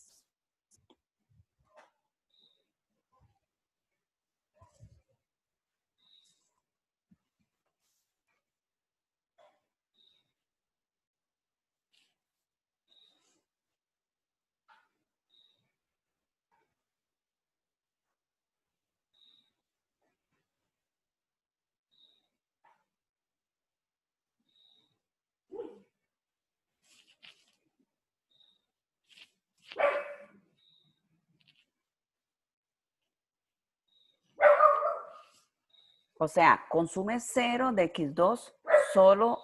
O sea, consume 0 de x2 solo,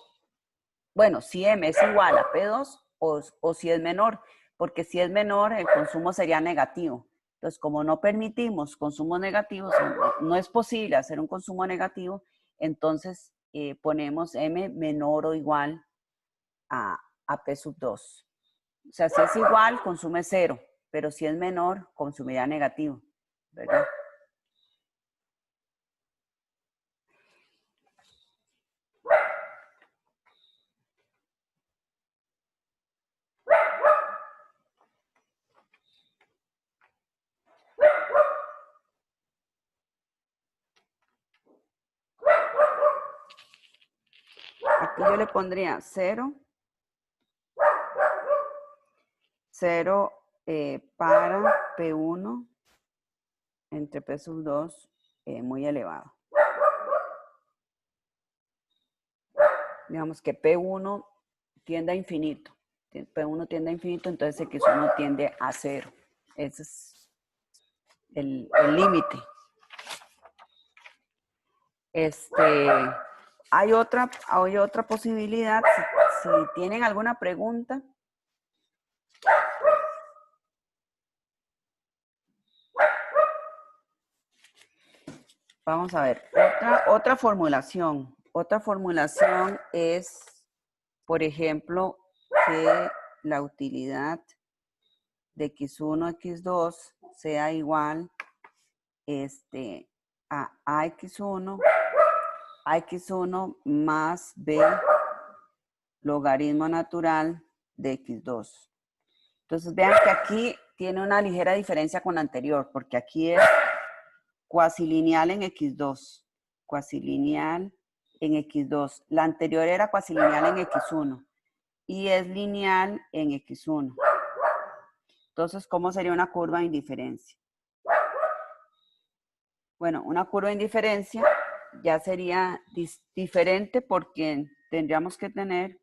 bueno, si m es igual a p2 o si es menor, porque si es menor el consumo sería negativo. Entonces, como no permitimos consumos negativos, no es posible hacer un consumo negativo, entonces ponemos m menor o igual a p sub 2. O sea, si es igual, consume 0, pero si es menor, consumirá negativo, ¿verdad? Aquí yo le pondría 0, 0 para P1 entre P sub 2 muy elevado. Digamos que P1 tiende a infinito. P1 tiende a infinito, entonces X1 tiende a 0. Ese es el límite. Hay otra posibilidad. Si tienen alguna pregunta. Vamos a ver, otra formulación. Otra formulación es, por ejemplo, que la utilidad de x1, x2 sea igual a x1 más b logaritmo natural de x2. Entonces vean que aquí tiene una ligera diferencia con la anterior, porque aquí es cuasilineal en x2. Cuasilineal en x2. La anterior era cuasilineal en x1 y es lineal en x1. Entonces, ¿cómo sería una curva de indiferencia? Bueno, una curva de indiferencia ya sería diferente porque tendríamos que tener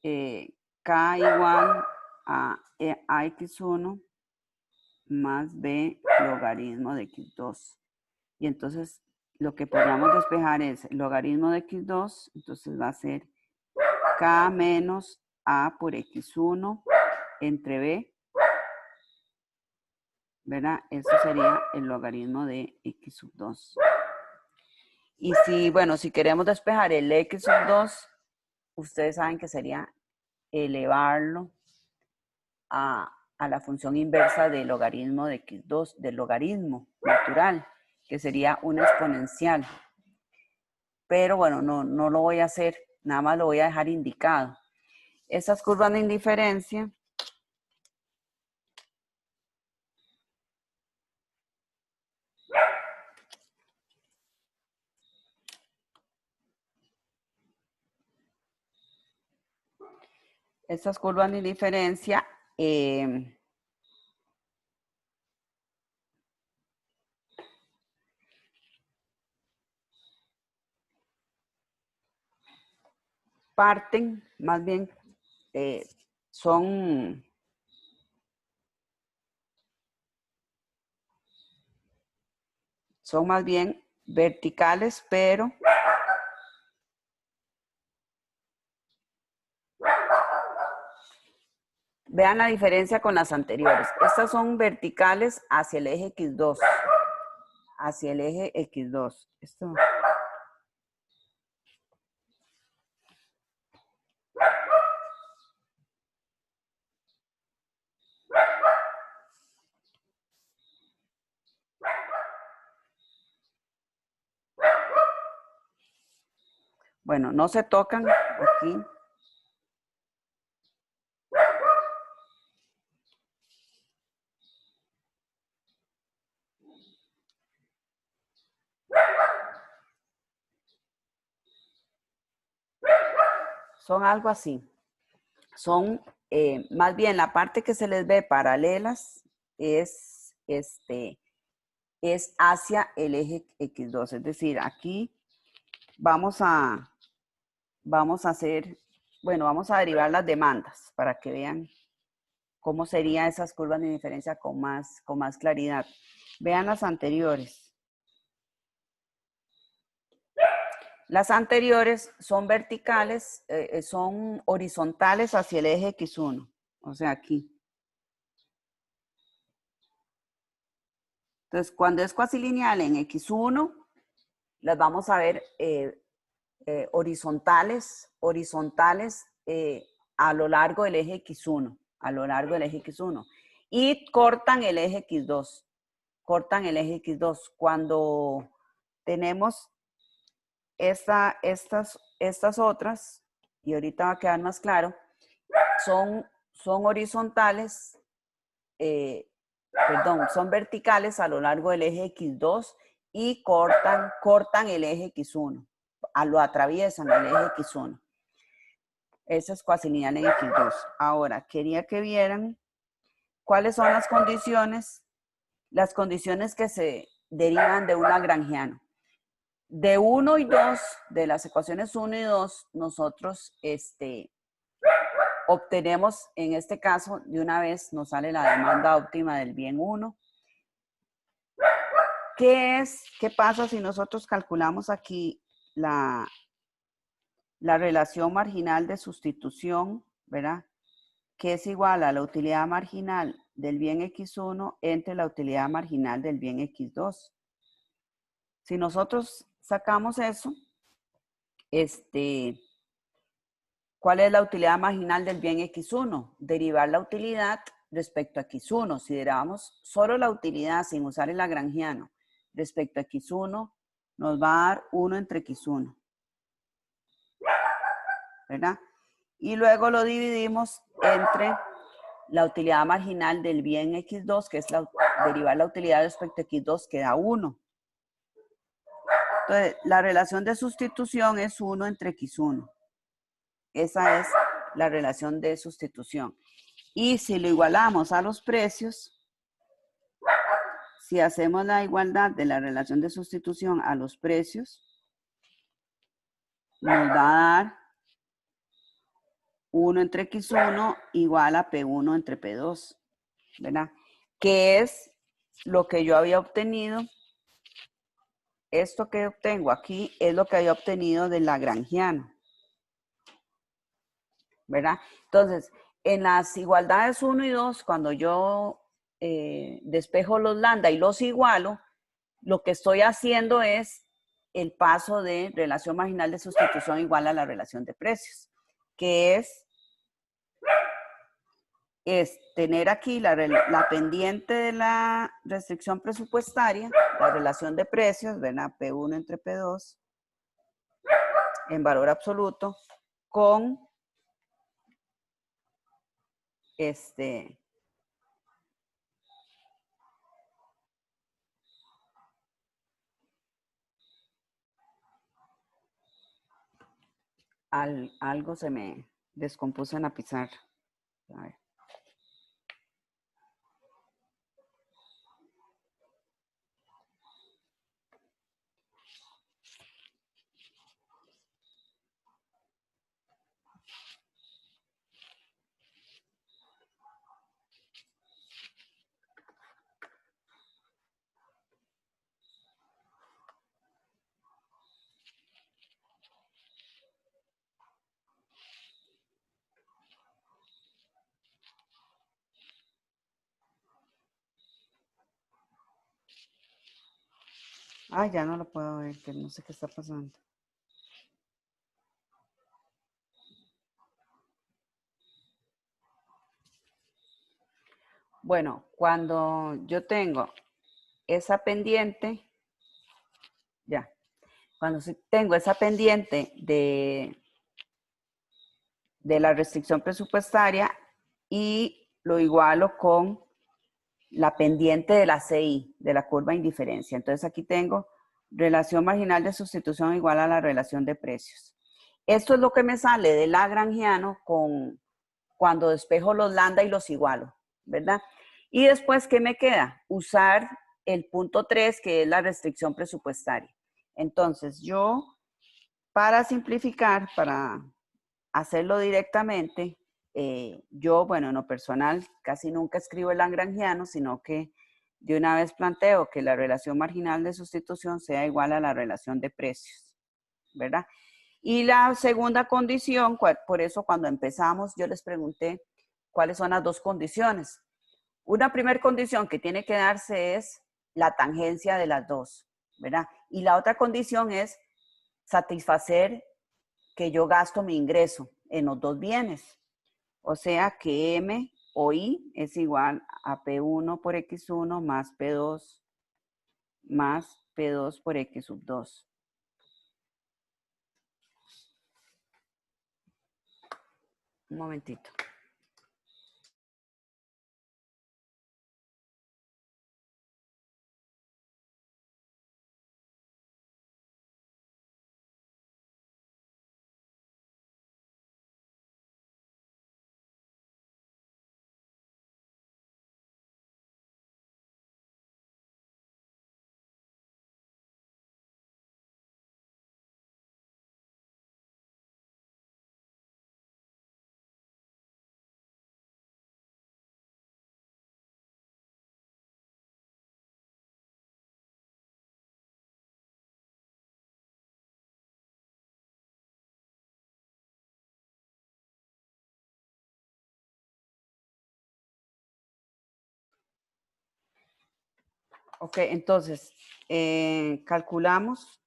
k igual a x1 más b logaritmo de x2. Y entonces lo que podríamos despejar es el logaritmo de x2, entonces va a ser k menos a por x1 entre b, ¿verdad? Eso sería el logaritmo de x sub 2. Y si queremos despejar el x sub 2, ustedes saben que sería elevarlo a la función inversa del logaritmo de x2, del logaritmo natural, que sería una exponencial. Pero bueno, no lo voy a hacer, nada más lo voy a dejar indicado. Esas curvas de indiferencia parten, más bien, son más bien verticales, pero vean la diferencia con las anteriores. Estas son verticales hacia el eje X2. Hacia el eje X2. Esto. Bueno, no se tocan aquí. Son algo así. Son, más bien la parte que se les ve paralelas es hacia el eje X2. Es decir, aquí vamos a hacer, bueno, vamos a derivar las demandas para que vean cómo serían esas curvas de diferencia con más claridad. Vean las anteriores. Las anteriores son verticales, son horizontales hacia el eje X1, o sea, aquí. Entonces, cuando es cuasilineal en X1, las vamos a ver horizontales a lo largo del eje X1, a lo largo del eje X1. Y cortan el eje X2, Cuando tenemos estas otras, y ahorita va a quedar más claro, son horizontales, son verticales a lo largo del eje X2 y cortan el eje X1, lo atraviesan el eje X1. Esa es cuasilineal en X2. Ahora, quería que vieran cuáles son las condiciones que se derivan de un lagrangiano. De 1 y 2, de las ecuaciones 1 y 2, nosotros obtenemos, en este caso, de una vez nos sale la demanda óptima del bien 1. ¿Qué pasa si nosotros calculamos aquí la relación marginal de sustitución, ¿verdad? Que es igual a la utilidad marginal del bien X1 entre la utilidad marginal del bien X2. Si nosotros sacamos eso, ¿cuál es la utilidad marginal del bien X1? Derivar la utilidad respecto a X1. Si derivamos solo la utilidad sin usar el lagrangiano respecto a X1, nos va a dar 1 entre X1. ¿Verdad? Y luego lo dividimos entre la utilidad marginal del bien X2, que es derivar la utilidad respecto a X2, que da 1. Entonces, la relación de sustitución es 1 entre X1. Esa es la relación de sustitución. Y si lo igualamos a los precios, si hacemos la igualdad de la relación de sustitución a los precios, nos va a dar 1 entre X1 igual a P1 entre P2, ¿verdad? Que es lo que yo había obtenido. Esto que obtengo aquí es lo que había obtenido del lagrangiano, ¿verdad? Entonces, en las igualdades 1 y 2, cuando yo despejo los lambda y los igualo, lo que estoy haciendo es el paso de relación marginal de sustitución igual a la relación de precios, que es tener aquí la pendiente de la restricción presupuestaria, la relación de precios, ¿verdad? P1 entre P2 en valor absoluto, con algo se me descompuso en la pizarra. A ver. Ay, ya no lo puedo ver, que no sé qué está pasando. Bueno, cuando yo tengo esa pendiente, ya, cuando tengo esa pendiente de la restricción presupuestaria y lo igualo con la pendiente de la CI, de la curva de indiferencia. Entonces aquí tengo relación marginal de sustitución igual a la relación de precios. Esto es lo que me sale de Lagrangiano cuando despejo los lambda y los igualo, ¿verdad? Y después, ¿qué me queda? Usar el punto 3, que es la restricción presupuestaria. Entonces, yo, para simplificar, para hacerlo directamente, yo, bueno, en lo personal, casi nunca escribo el lagrangiano, sino que de una vez planteo que la relación marginal de sustitución sea igual a la relación de precios, ¿verdad? Y la segunda condición, por eso cuando empezamos yo les pregunté cuáles son las dos condiciones. Una primera condición que tiene que darse es la tangencia de las dos, ¿verdad? Y la otra condición es satisfacer que yo gasto mi ingreso en los dos bienes. O sea que M o I es igual a P1 por X1 más P2 por X sub 2. Un momentito. Ok, entonces, calculamos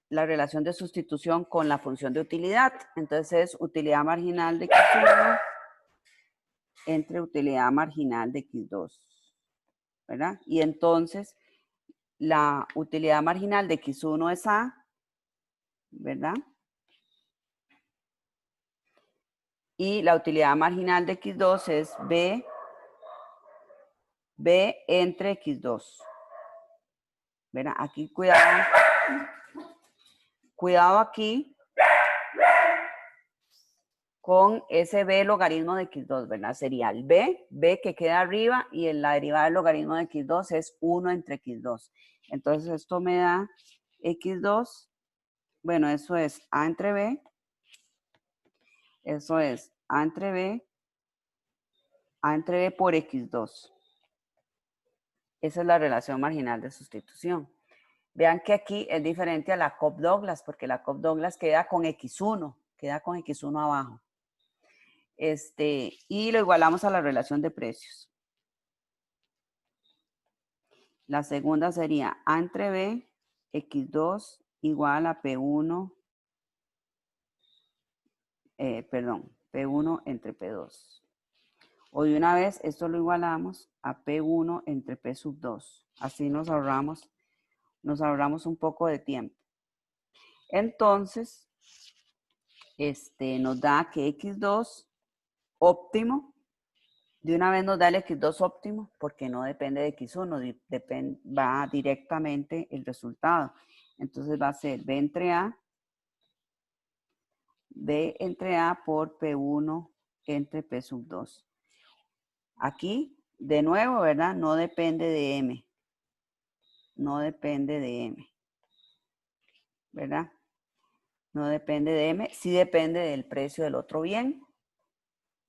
la relación de sustitución con la función de utilidad. Entonces, es utilidad marginal de X1 entre utilidad marginal de X2, ¿verdad? Y entonces, la utilidad marginal de X1 es A, ¿verdad? Y la utilidad marginal de X2 es B entre X2. ¿Verdad? Aquí, cuidado aquí con ese B logaritmo de X2, ¿verdad? Sería el B que queda arriba y la derivada del logaritmo de X2 es 1 entre X2. Entonces esto me da X2, bueno, eso es A entre B, eso es A entre B por X2. Esa es la relación marginal de sustitución. Vean que aquí es diferente a la Cobb-Douglas, porque la Cobb-Douglas queda con X1 abajo. Y lo igualamos a la relación de precios. La segunda sería A entre B, X2 igual a P1, P1 entre P2. O de una vez, esto lo igualamos a P1 entre P sub 2. Así nos ahorramos un poco de tiempo. Entonces, nos da que X2 óptimo, de una vez nos da el X2 óptimo, porque no depende de X1, va directamente el resultado. Entonces va a ser B entre A por P1 entre P sub 2. Aquí, de nuevo, ¿verdad? No depende de M. No depende de M. ¿Verdad? No depende de M. Sí depende del precio del otro bien.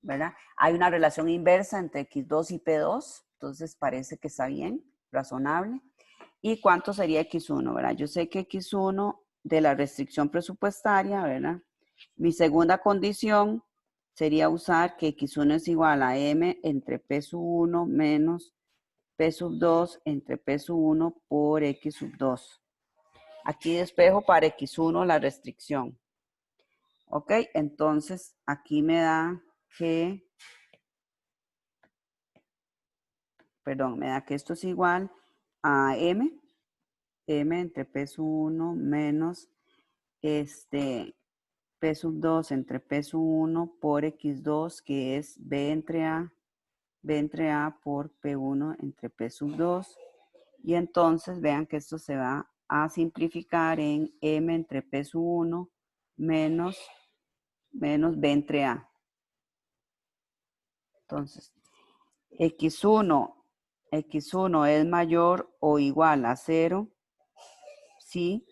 ¿Verdad? Hay una relación inversa entre X2 y P2. Entonces parece que está bien, razonable. ¿Y cuánto sería X1? ¿Verdad? Yo sé que X1 de la restricción presupuestaria, ¿verdad? Mi segunda condición sería usar que X1 es igual a M entre P sub 1 menos P sub 2 entre P sub 1 por X sub 2. Aquí despejo para X1 la restricción. Ok, entonces aquí me da que, perdón, me da que esto es igual a M entre P sub 1 menos P sub 2 entre P sub 1 por X2, que es B entre A por P1 entre P sub 2. Y entonces vean que esto se va a simplificar en M entre P sub 1 menos B entre A. Entonces, X1 es mayor o igual a 0 si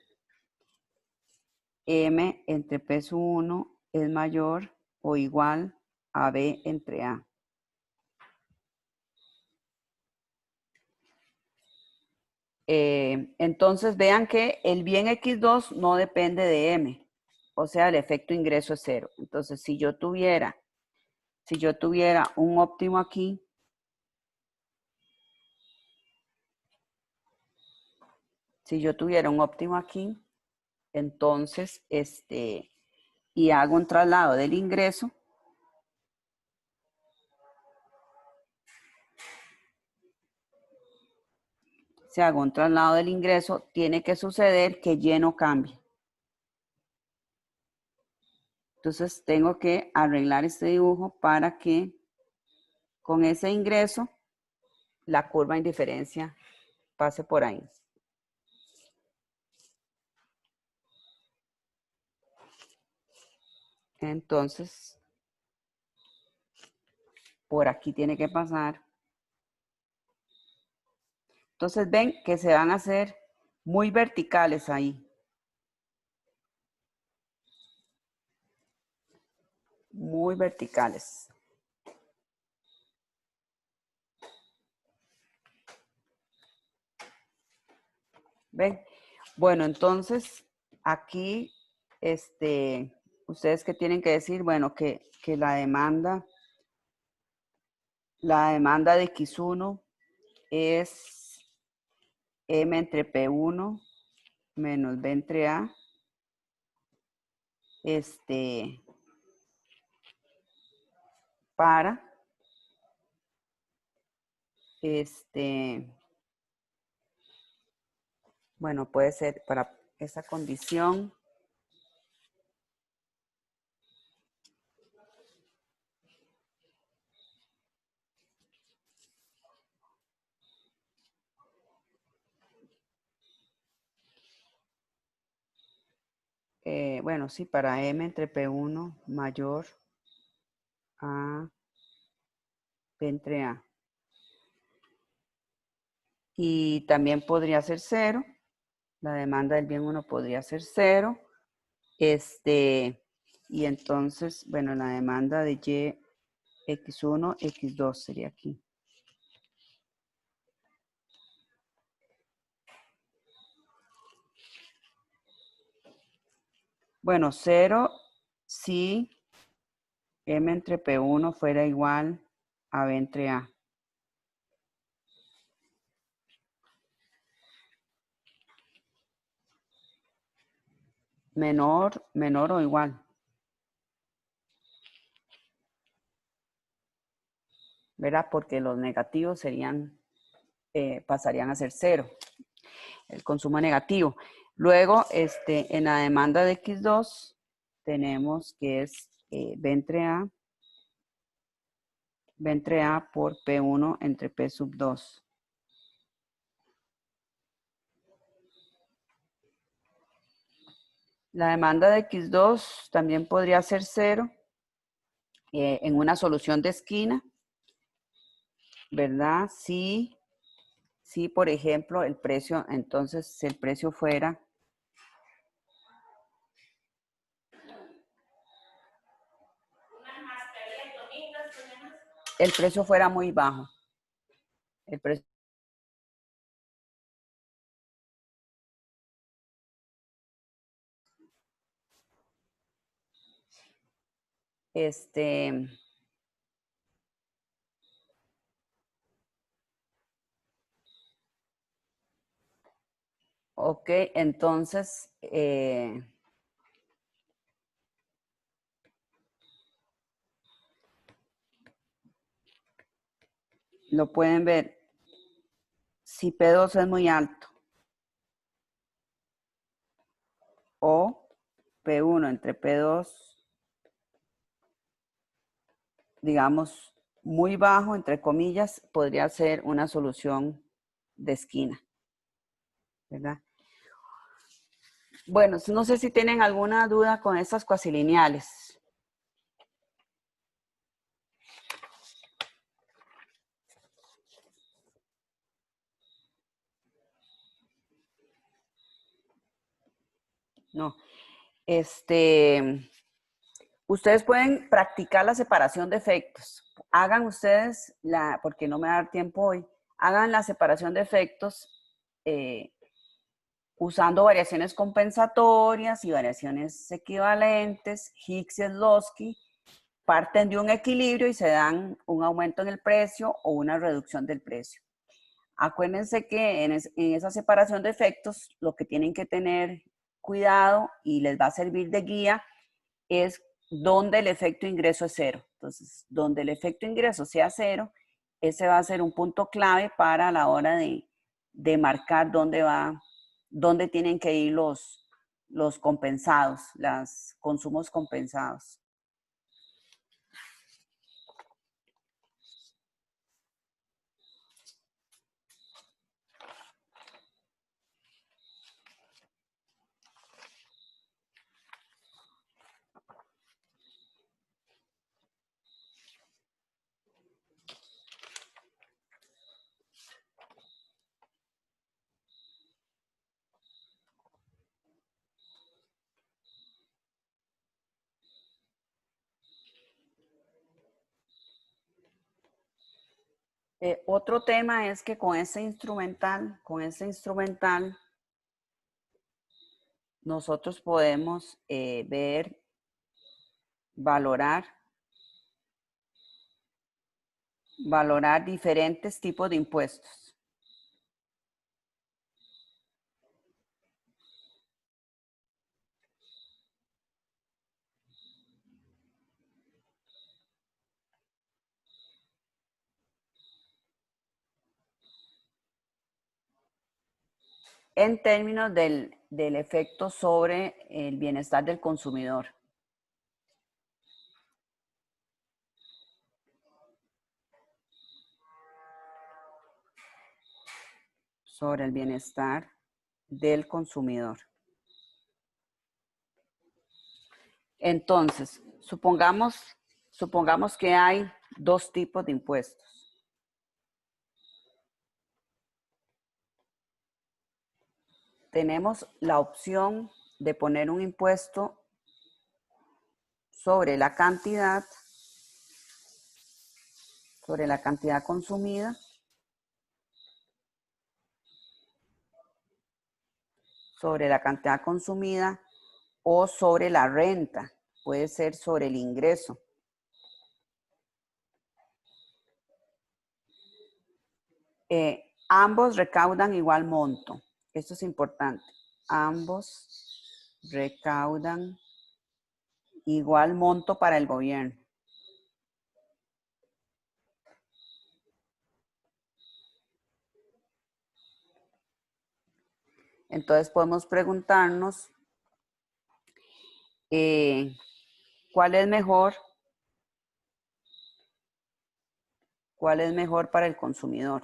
M entre P sub 1 es mayor o igual a B entre A. Entonces vean que el bien X2 no depende de M, o sea, el efecto ingreso es 0. Entonces, si yo tuviera un óptimo aquí, entonces, y hago un traslado del ingreso, si hago un traslado del ingreso, tiene que suceder que Y no cambie. Entonces, tengo que arreglar este dibujo para que con ese ingreso, la curva de indiferencia pase por ahí. Entonces, por aquí tiene que pasar. Entonces, ven que se van a hacer muy verticales ahí. Muy verticales. ¿Ven? Bueno, entonces, aquí, ustedes que tienen que decir, bueno, que la demanda de X1 es M entre P1 menos B entre A. Para bueno, puede ser para esa condición. Bueno, sí, para M entre P1 mayor a P entre A. Y también podría ser 0. La demanda del bien 1 podría ser 0. Y entonces, bueno, la demanda de Y X1, X2 sería aquí. Bueno, 0 si M entre P1 fuera igual a B entre A. Menor o igual. ¿Verdad? Porque los negativos serían, pasarían a ser 0. El consumo negativo. Luego, en la demanda de X2, tenemos que es B entre A por P1 entre P sub 2. La demanda de X2 también podría ser 0 en una solución de esquina, ¿verdad? Si, por ejemplo, el precio, entonces, si el precio fuera muy bajo. El precio Ok, entonces, lo pueden ver. Si P2 es muy alto o P1 entre P2, digamos, muy bajo, entre comillas, podría ser una solución de esquina, ¿verdad? Bueno, no sé si tienen alguna duda con estas cuasilineales. No. Ustedes pueden practicar la separación de efectos. Hagan ustedes, porque no me va a dar tiempo hoy, hagan la separación de efectos usando variaciones compensatorias y variaciones equivalentes, Hicks y Slosky, parten de un equilibrio y se dan un aumento en el precio o una reducción del precio. Acuérdense que en esa separación de efectos lo que tienen que tener cuidado y les va a servir de guía es donde el efecto ingreso es cero. Entonces, donde el efecto ingreso sea cero, ese va a ser un punto clave para la hora de marcar dónde tienen que ir los compensados, los consumos compensados. Otro tema es que con ese instrumental, nosotros podemos ver, valorar diferentes tipos de impuestos. En términos del efecto sobre el bienestar del consumidor. Sobre el bienestar del consumidor. Entonces, supongamos que hay dos tipos de impuestos. Tenemos la opción de poner un impuesto sobre la cantidad consumida, o sobre la renta, puede ser sobre el ingreso. Ambos recaudan igual monto. Esto es importante. Ambos recaudan igual monto para el gobierno. Entonces podemos preguntarnos ¿cuál es mejor? ¿Cuál es mejor para el consumidor?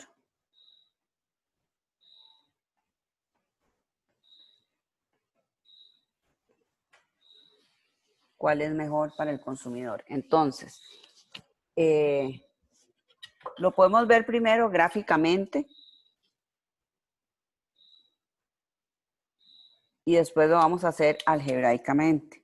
¿Cuál es mejor para el consumidor? Entonces, lo podemos ver primero gráficamente y después lo vamos a hacer algebraicamente.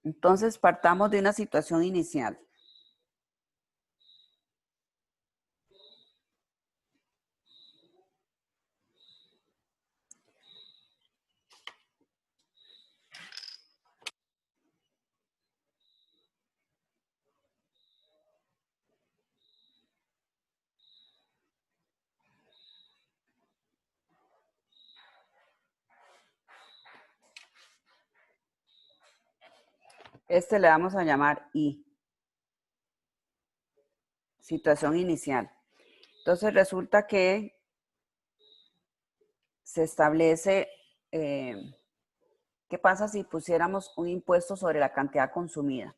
Entonces, partamos de una situación inicial. Este le vamos a llamar I. Situación inicial. Entonces resulta que se establece, ¿qué pasa si pusiéramos un impuesto sobre la cantidad consumida?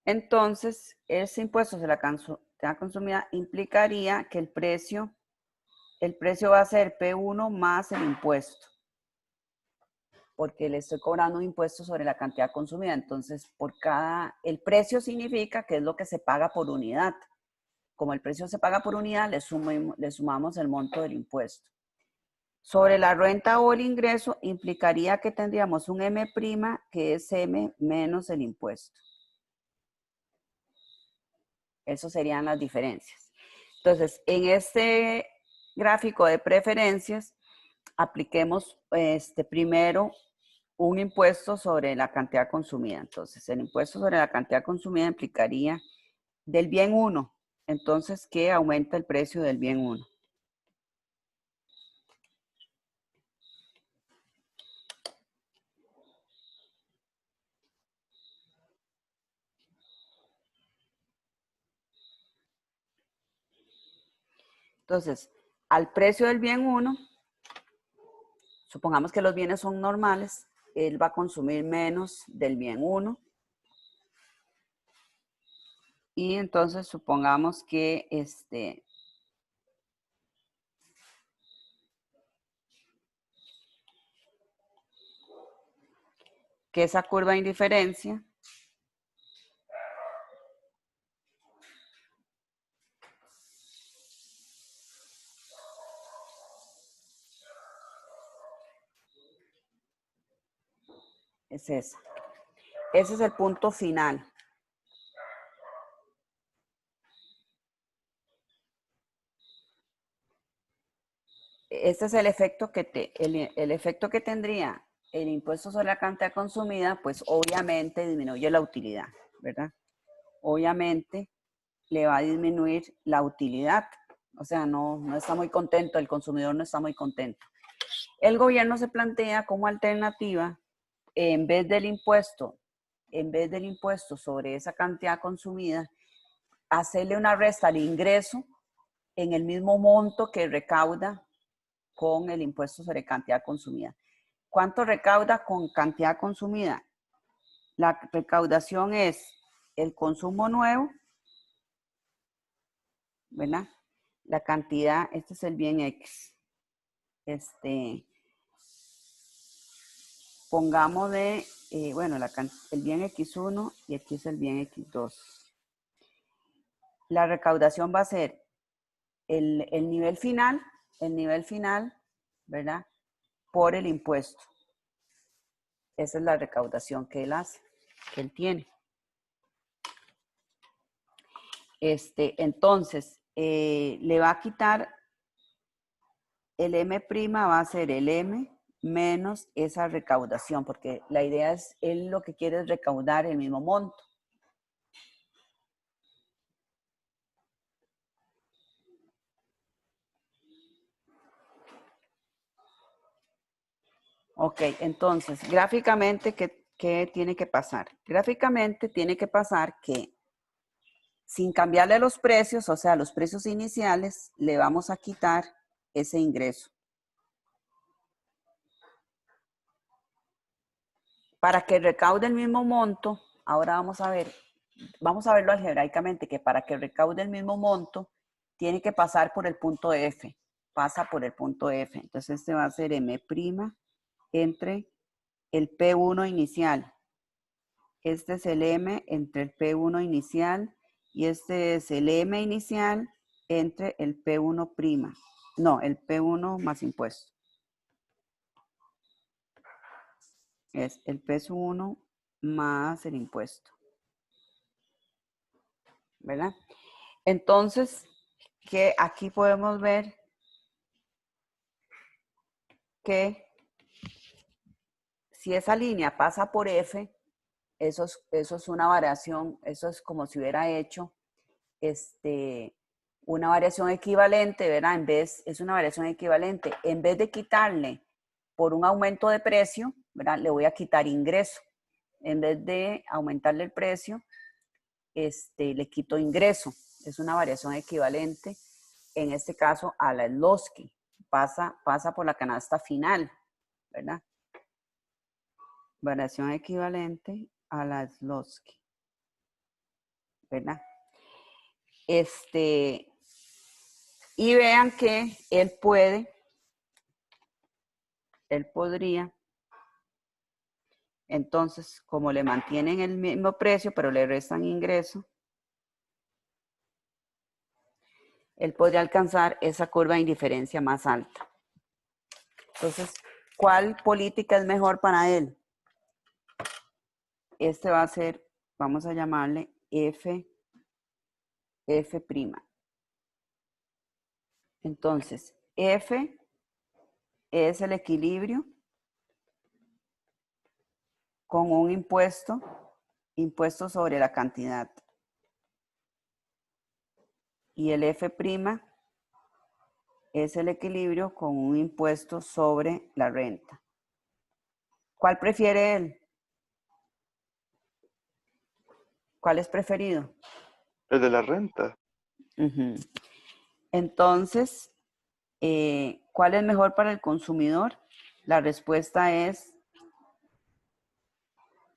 Entonces, ese impuesto sobre la cantidad consumida implicaría que el precio va a ser P1 más el impuesto, porque le estoy cobrando un impuesto sobre la cantidad consumida. Entonces, el precio significa que es lo que se paga por unidad. Como el precio se paga por unidad, le sumamos el monto del impuesto. Sobre la renta o el ingreso, implicaría que tendríamos un M' que es M menos el impuesto. Esas serían las diferencias. Entonces, en este gráfico de preferencias, apliquemos primero un impuesto sobre la cantidad consumida. Entonces, el impuesto sobre la cantidad consumida implicaría del bien 1. Entonces, que aumenta el precio del bien 1. Entonces, al precio del bien 1, supongamos que los bienes son normales, él va a consumir menos del bien 1. Y entonces supongamos que esa curva de indiferencia es esa. Ese es el punto final. Este es el efecto el efecto que tendría el impuesto sobre la cantidad consumida, pues obviamente disminuye la utilidad, ¿verdad? Obviamente le va a disminuir la utilidad. O sea, no está muy contento, el consumidor no está muy contento. El gobierno se plantea como alternativa, en vez del impuesto sobre esa cantidad consumida, hacerle una resta al ingreso en el mismo monto que recauda con el impuesto sobre cantidad consumida. ¿Cuánto recauda con cantidad consumida? La recaudación es el consumo nuevo, ¿verdad? La cantidad, este es el bien X. Pongamos el bien X1 y aquí es el bien X2. La recaudación va a ser el nivel final, ¿verdad? Por el impuesto. Esa es la recaudación que él hace, que él tiene. Entonces, le va a quitar el M', va a ser el M menos esa recaudación, porque la idea es, él lo que quiere es recaudar el mismo monto. Ok, entonces, gráficamente, ¿qué tiene que pasar? Gráficamente tiene que pasar que sin cambiarle los precios, o sea, los precios iniciales, le vamos a quitar ese ingreso. Para que recaude el mismo monto, ahora vamos a verlo algebraicamente, que para que recaude el mismo monto, tiene que pasar por el punto F. Pasa por el punto F. Entonces, este va a ser M' entre el P1 inicial. Este es el M entre el P1 inicial y este es el M inicial entre el P1'. No, el P1 más impuesto. Es el P1 más el impuesto. ¿Verdad? Entonces, que aquí podemos ver que si esa línea pasa por F, eso es una variación, eso es como si hubiera hecho una variación equivalente, ¿verdad? Es una variación equivalente. En vez de quitarle por un aumento de precio, ¿verdad? Le voy a quitar ingreso. En vez de aumentarle el precio, le quito ingreso. Es una variación equivalente, en este caso, a la Slotsky. Pasa por la canasta final, ¿verdad? Variación equivalente a la Slotsky, ¿verdad? Y vean que él podría, entonces, como le mantienen el mismo precio, pero le restan ingreso, él podría alcanzar esa curva de indiferencia más alta. Entonces, ¿cuál política es mejor para él? Este va a ser, vamos a llamarle F'. Entonces, F es el equilibrio con un impuesto sobre la cantidad. Y el F' es el equilibrio con un impuesto sobre la renta. ¿Cuál prefiere él? ¿Cuál es preferido? El de la renta. Uh-huh. Entonces, ¿cuál es mejor para el consumidor? La respuesta es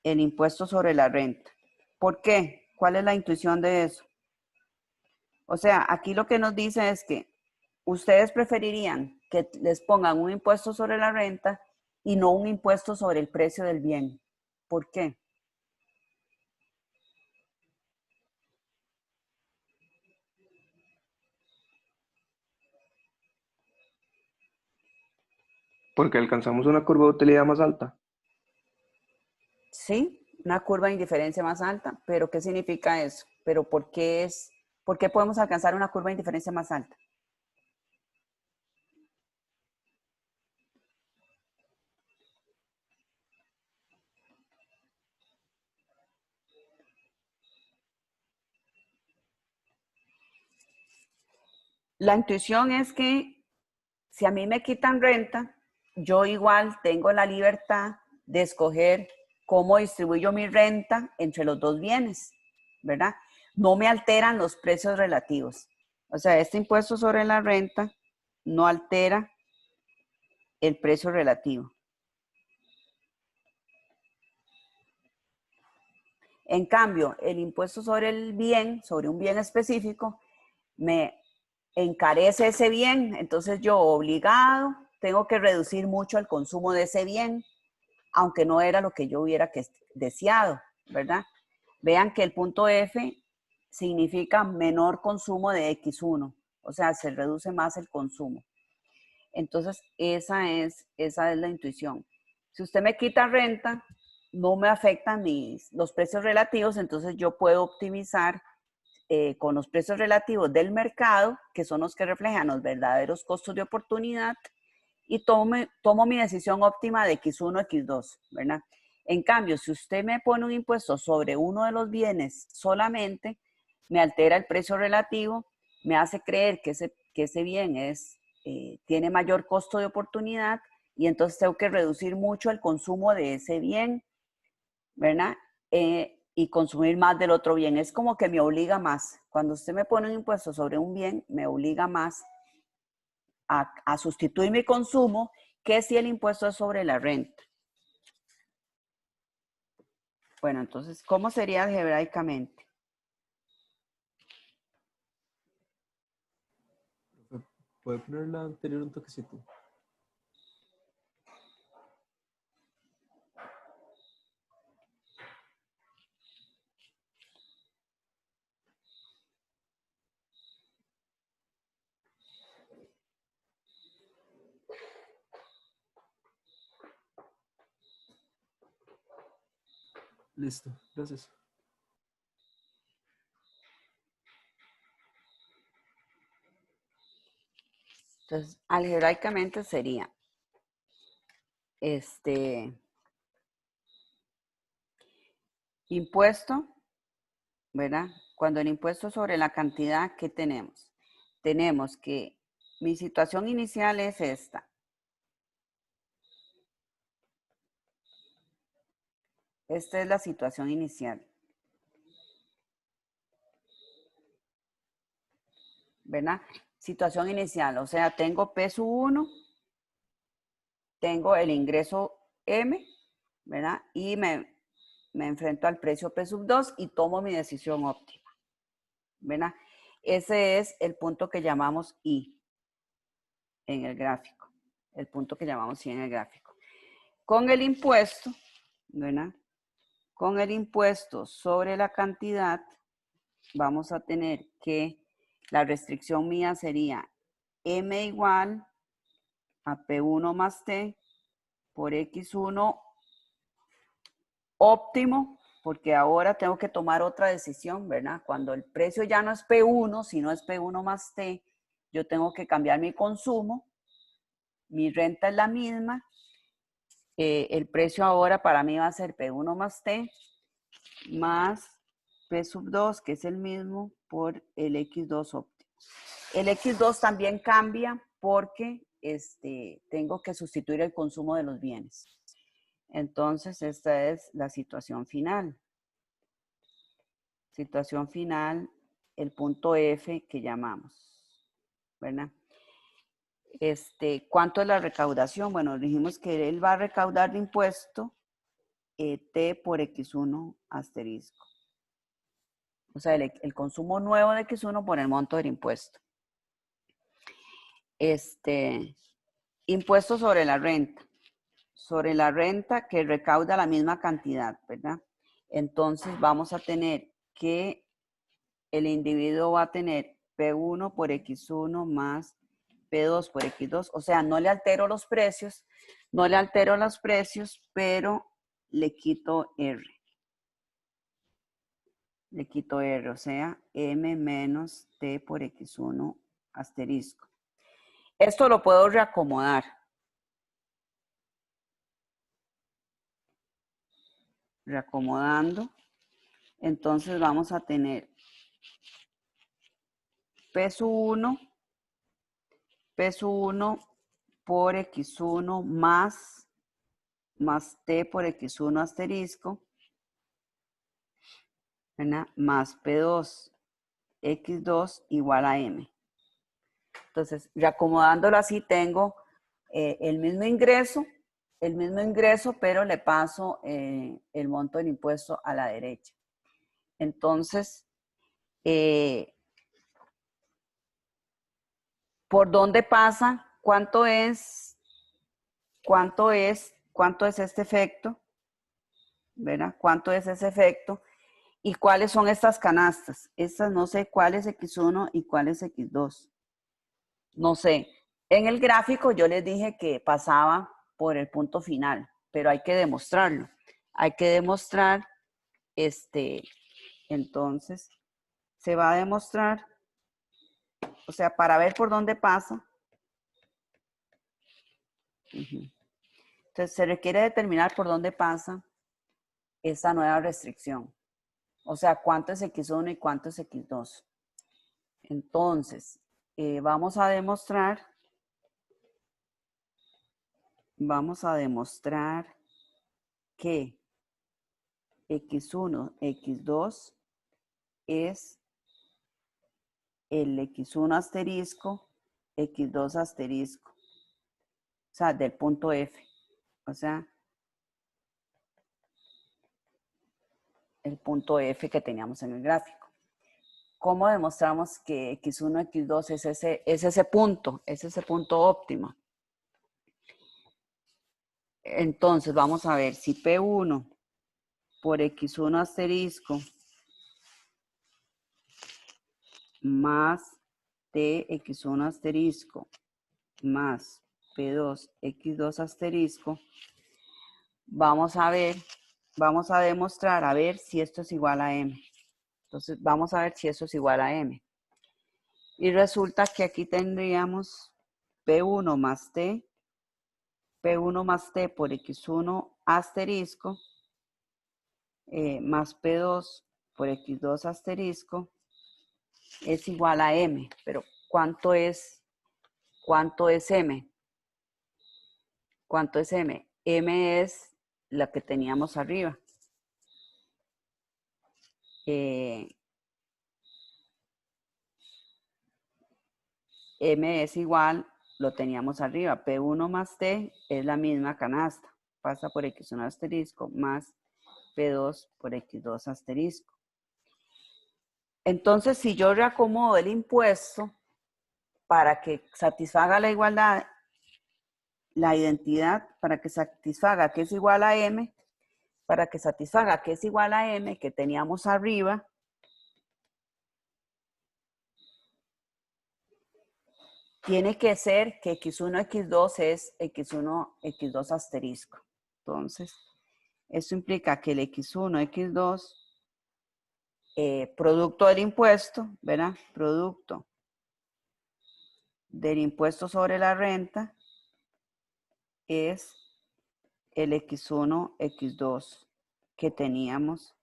el impuesto sobre la renta. ¿Por qué? ¿Cuál es la intuición de eso? O sea, aquí lo que nos dice es que ustedes preferirían que les pongan un impuesto sobre la renta y no un impuesto sobre el precio del bien. ¿Por qué? Porque alcanzamos una curva de utilidad más alta. Sí, una curva de indiferencia más alta, pero ¿qué significa eso? ¿Pero por qué podemos alcanzar una curva de indiferencia más alta? La intuición es que si a mí me quitan renta, yo igual tengo la libertad de escoger cómo distribuyo mi renta entre los dos bienes, ¿verdad? No me alteran los precios relativos. O sea, este impuesto sobre la renta no altera el precio relativo. En cambio, el impuesto sobre el bien, sobre un bien específico, me encarece ese bien, entonces yo obligado tengo que reducir mucho el consumo de ese bien, aunque no era lo que yo hubiera deseado, ¿verdad? Vean que el punto F significa menor consumo de X1, o sea, se reduce más el consumo. Entonces, esa es la intuición. Si usted me quita renta, no me afectan los precios relativos, entonces yo puedo optimizar con los precios relativos del mercado, que son los que reflejan los verdaderos costos de oportunidad, y tomo mi decisión óptima de X1, X2, ¿verdad? En cambio, si usted me pone un impuesto sobre uno de los bienes solamente, me altera el precio relativo, me hace creer que ese bien tiene mayor costo de oportunidad y entonces tengo que reducir mucho el consumo de ese bien, ¿verdad? Y consumir más del otro bien. Es como que me obliga más. Cuando usted me pone un impuesto sobre un bien, me obliga más a sustituir mi consumo que si el impuesto es sobre la renta. Bueno, entonces, ¿cómo sería algebraicamente? ¿Puede poner la anterior un toquecito? Listo, gracias. Entonces, algebraicamente sería impuesto, ¿verdad? Cuando el impuesto sobre la cantidad, ¿qué tenemos? Tenemos que mi situación inicial es esta. Esta es la situación inicial. ¿Verdad? Situación inicial, o sea, tengo P sub 1, tengo el ingreso M, ¿verdad? Y me enfrento al precio P sub 2 y tomo mi decisión óptima, ¿verdad? Ese es el punto que llamamos I en el gráfico, el punto que llamamos I en el gráfico. Con el impuesto, ¿verdad? Con el impuesto sobre la cantidad, vamos a tener que la restricción mía sería M igual a P1 más T por X1 óptimo, porque ahora tengo que tomar otra decisión, ¿verdad? Cuando el precio ya no es P1, sino es P1 más T, yo tengo que cambiar mi consumo, mi renta es la misma, el precio ahora para mí va a ser P1 más T más P sub 2, que es el mismo, por el X2 óptimo. El X2 también cambia porque tengo que sustituir el consumo de los bienes. Entonces, esta es la situación final. Situación final, el punto F que llamamos, ¿verdad? ¿Cuánto es la recaudación? Bueno, dijimos que él va a recaudar de impuesto T por X1 asterisco. O sea, el consumo nuevo de X1 por el monto del impuesto. Impuesto sobre la renta. Sobre la renta que recauda la misma cantidad, ¿verdad? Entonces vamos a tener que el individuo va a tener P1 por X1 más P2 por X2. O sea, no le altero los precios, pero le quito R. Le quito R, o sea, M menos T por X1 asterisco. Esto lo puedo reacomodar. Reacomodando. Entonces vamos a tener P sub 1 por X1 más T por X1 asterisco, ¿verdad? Más P2 X2 igual a M. Entonces, reacomodándolo así, tengo el mismo ingreso, pero le paso el monto del impuesto a la derecha. Entonces, ¿por dónde pasa? ¿Cuánto es este efecto? ¿Verdad? ¿Cuánto es ese efecto? ¿Y cuáles son estas canastas? Estas no sé cuál es X1 y cuál es X2. No sé. En el gráfico yo les dije que pasaba por el punto final, pero hay que demostrarlo. Hay que demostrar, entonces, se va a demostrar, o sea, para ver por dónde pasa. Entonces, se requiere determinar por dónde pasa esta nueva restricción. O sea, cuánto es X1 y cuánto es X2. Entonces, vamos a demostrar que X1, X2 es el X1 asterisco, X2 asterisco. O sea, del punto F. O sea, el punto F que teníamos en el gráfico. ¿Cómo demostramos que X1, X2 es ese punto óptimo? Entonces, vamos a ver si P1 por X1 asterisco más TX1 asterisco más P2 X2 asterisco, vamos a demostrar a ver si esto es igual a M. Entonces, vamos a ver si esto es igual a M. Y resulta que aquí tendríamos P1 más T por X1 asterisco más P2 por X2 asterisco es igual a M. Pero ¿cuánto es M? ¿Cuánto es M? M es la que teníamos arriba. M es igual, lo teníamos arriba, P1 más T es la misma canasta, pasa por X1 asterisco más P2 por X2 asterisco. Entonces, si yo reacomodo el impuesto para que satisfaga la igualdad, la identidad, para que satisfaga que es igual a M, para que satisfaga que es igual a M que teníamos arriba, tiene que ser que X1, X2 es X1, X2 asterisco. Entonces, eso implica que el X1, X2, producto del impuesto, ¿verdad? Producto del impuesto sobre la renta es el X1, X2 que teníamos,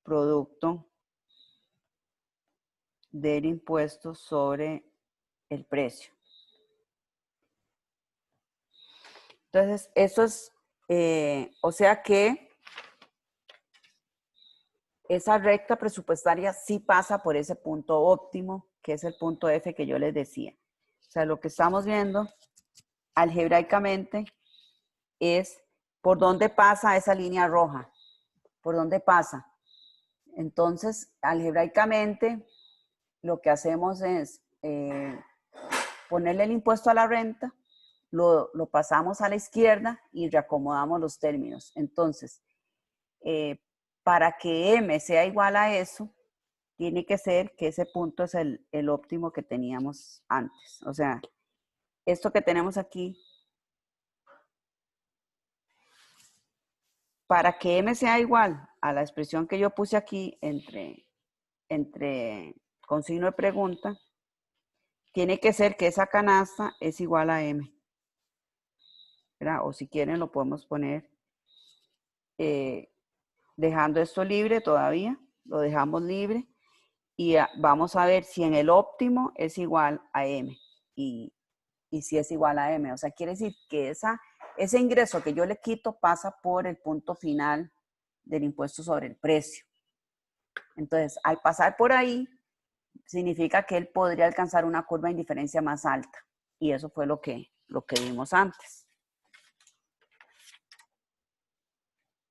producto del impuesto sobre el precio. Entonces, eso es, o sea que esa recta presupuestaria sí pasa por ese punto óptimo, que es el punto F que yo les decía. O sea, lo que estamos viendo algebraicamente es por dónde pasa esa línea roja, por dónde pasa. Entonces, algebraicamente, lo que hacemos es ponerle el impuesto a la renta, lo pasamos a la izquierda y reacomodamos los términos. Entonces, para que M sea igual a eso, tiene que ser que ese punto es el óptimo que teníamos antes. O sea, esto que tenemos aquí, para que M sea igual a la expresión que yo puse aquí con signo de pregunta, tiene que ser que esa canasta es igual a M. ¿Verdad? O si quieren lo podemos poner dejando esto libre todavía, lo dejamos libre y vamos a ver si en el óptimo es igual a M y si es igual a M. O sea, quiere decir que ese ingreso que yo le quito pasa por el punto final del impuesto sobre el precio. Entonces, al pasar por ahí, significa que él podría alcanzar una curva de indiferencia más alta. Y eso fue lo que vimos antes.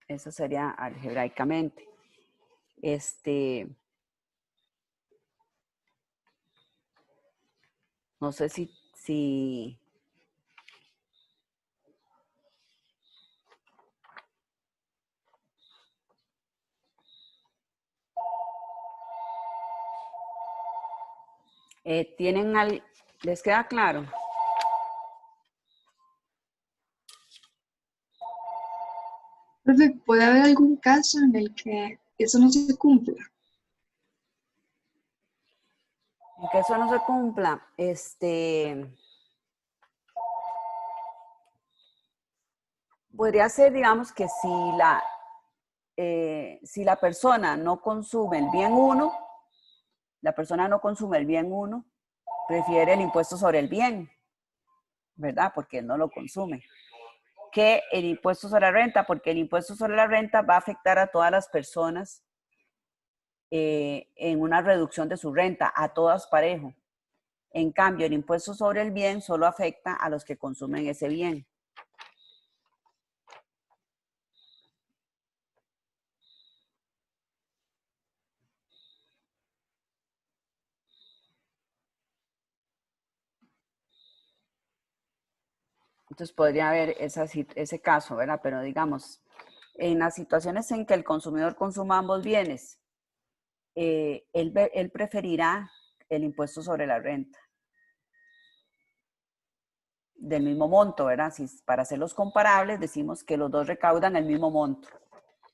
Eso sería algebraicamente. No sé si ¿les queda claro? Profe, ¿puede haber algún caso en el que eso no se cumpla? En que eso no se cumpla, podría ser, digamos, que si la persona no consume el bien 1, prefiere el impuesto sobre el bien, ¿verdad? Porque él no lo consume. Que el impuesto sobre la renta, porque el impuesto sobre la renta va a afectar a todas las personas en una reducción de su renta, a todas parejo. En cambio, el impuesto sobre el bien solo afecta a los que consumen ese bien. Entonces podría haber ese caso, ¿verdad? Pero digamos, en las situaciones en que el consumidor consuma ambos bienes, él preferirá el impuesto sobre la renta del mismo monto, ¿verdad? Si para hacerlos comparables decimos que los dos recaudan el mismo monto.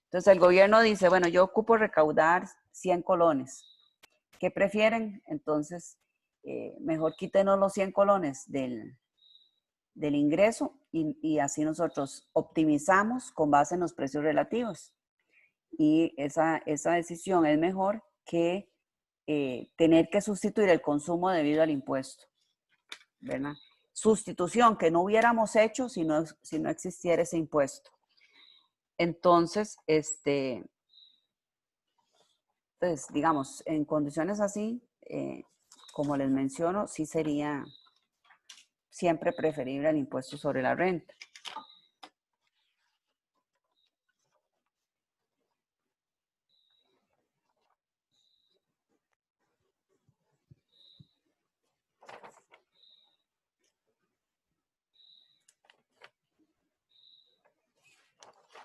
Entonces el gobierno dice, bueno, yo ocupo recaudar 100 colones. ¿Qué prefieren? Entonces, mejor quítenos los 100 colones del ingreso y así nosotros optimizamos con base en los precios relativos. Y esa decisión es mejor que tener que sustituir el consumo debido al impuesto, ¿verdad? Sustitución que no hubiéramos hecho si no existiera ese impuesto. Entonces, pues, digamos, en condiciones así, como les menciono, sí sería siempre preferible el impuesto sobre la renta.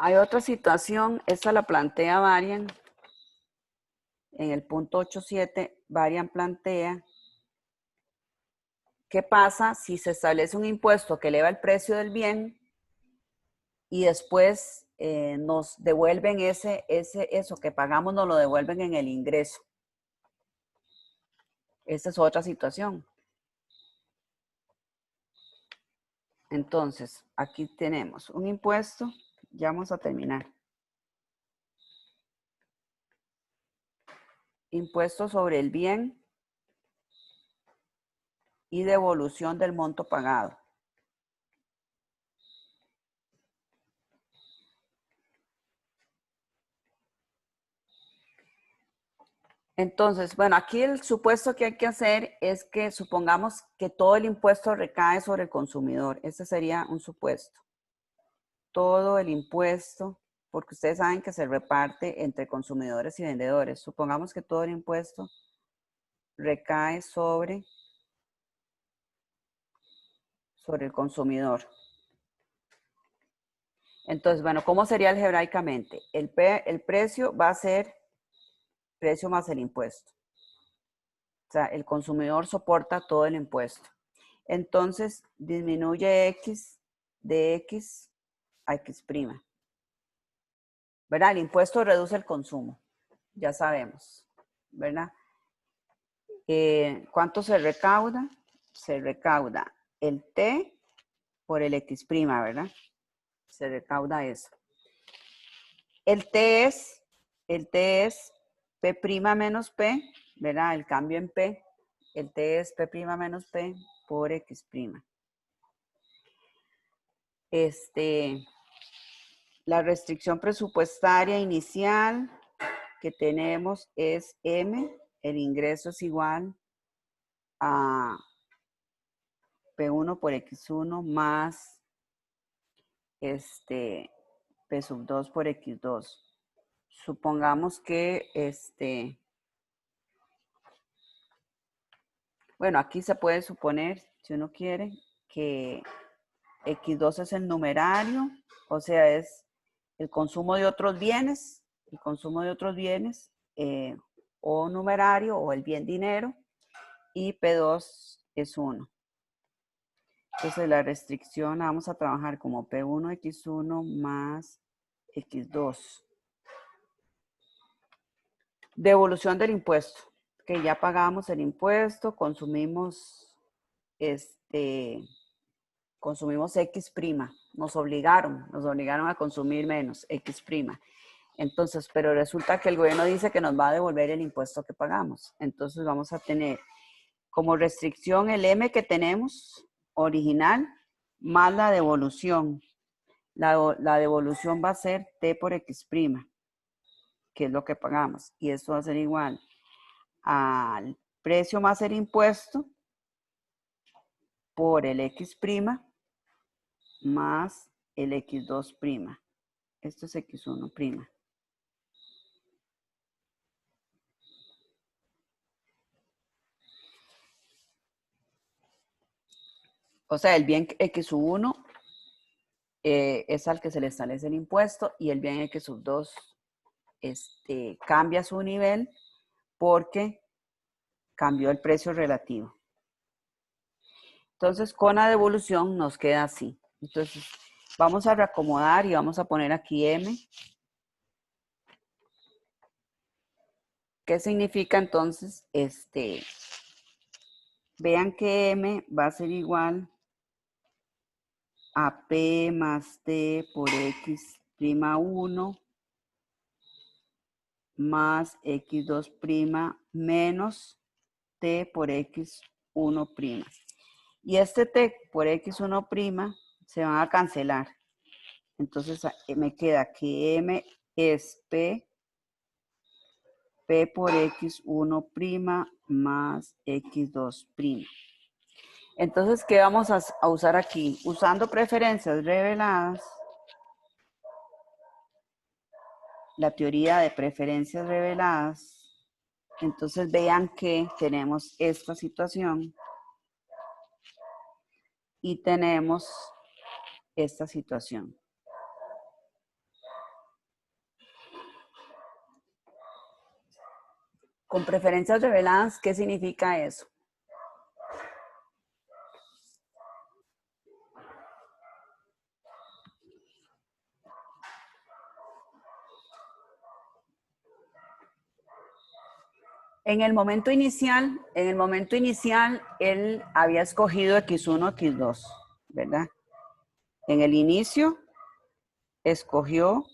Hay otra situación, esta la plantea Varian, en el punto 8.7, Varian plantea, ¿qué pasa si se establece un impuesto que eleva el precio del bien y después nos devuelven eso que pagamos, nos lo devuelven en el ingreso? Esta es otra situación. Entonces, aquí tenemos un impuesto, ya vamos a terminar. Impuesto sobre el bien y devolución del monto pagado. Entonces, bueno, aquí el supuesto que hay que hacer es que supongamos que todo el impuesto recae sobre el consumidor. Ese sería un supuesto. Todo el impuesto, porque ustedes saben que se reparte entre consumidores y vendedores. Supongamos que todo el impuesto recae sobre el consumidor. Entonces, bueno, ¿cómo sería algebraicamente? El precio va a ser precio más el impuesto. O sea, el consumidor soporta todo el impuesto. Entonces, disminuye X de X a X'. ¿Verdad? El impuesto reduce el consumo. Ya sabemos. ¿Verdad? ¿Cuánto se recauda? Se recauda el T por el X', ¿verdad? Se recauda eso. El T es P' menos P, ¿verdad? El cambio en P. El T es P' menos P por X'. La restricción presupuestaria inicial que tenemos es M. El ingreso es igual a P1 por X1 más P2 por X2. Supongamos que bueno, aquí se puede suponer, si uno quiere, que X2 es el numerario, o sea, es el consumo de otros bienes, o numerario, o el bien dinero, y P2 es 1. Entonces la restricción la vamos a trabajar como P1 X1 más X2. Devolución del impuesto, que ya pagamos el impuesto, consumimos X', nos obligaron a consumir menos X'. Entonces, pero resulta que el gobierno dice que nos va a devolver el impuesto que pagamos. Entonces vamos a tener como restricción el M que tenemos original más la devolución. La devolución va a ser T por X', que es lo que pagamos. Y esto va a ser igual al precio más el impuesto por el X' más el X2'. Esto es X1'. O sea, el bien X1 es al que se le establece el impuesto y el bien X2 cambia su nivel porque cambió el precio relativo. Entonces, con la devolución nos queda así. Entonces, vamos a reacomodar y vamos a poner aquí M. ¿Qué significa entonces? Vean que M va a ser igual a P más T por X'1 más X2' menos T por X1'. Y este T por X1' se van a cancelar. Entonces me queda que M es P por X1' más X2'. Entonces, ¿qué vamos a usar aquí? Usando preferencias reveladas, la teoría de preferencias reveladas, entonces vean que tenemos esta situación y tenemos esta situación. Con preferencias reveladas, ¿qué significa eso? En el momento inicial, él había escogido X1, X2, ¿verdad? En el inicio, escogió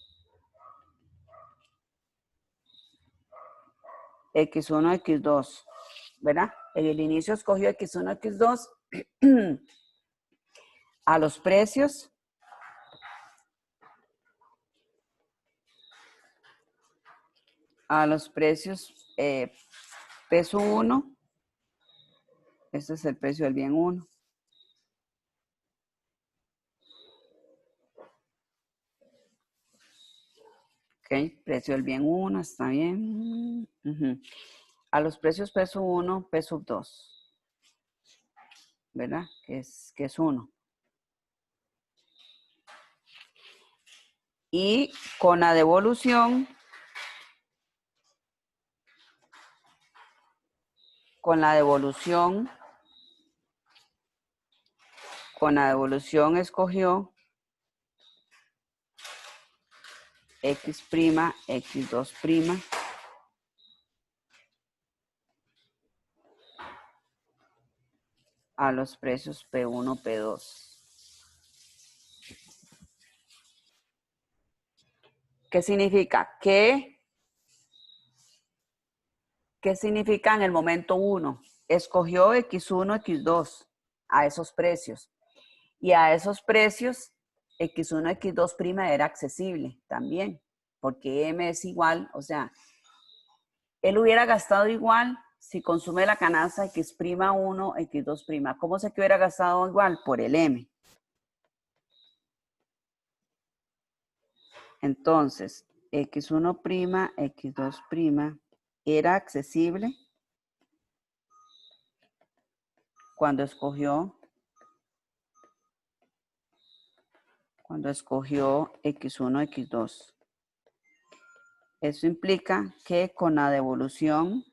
X1, X2, ¿verdad? En el inicio escogió X1, X2 a los precios peso 1, este es el precio del bien 1. Ok, precio del bien 1, está bien. A los precios peso 1, peso 2, ¿verdad? Que es 1. Y con la devolución, escogió X', X2', a los precios P1, P2. ¿Qué significa? ¿Qué significa en el momento 1? Escogió X1, X2 a esos precios. Y a esos precios, X1, X2' era accesible también, porque M es igual, o sea, él hubiera gastado igual si consume la canasta X'1, X2'. ¿Cómo sé que hubiera gastado igual? Por el M. Entonces, X1', X2' era accesible cuando escogió X1, X2. Eso implica que con la devolución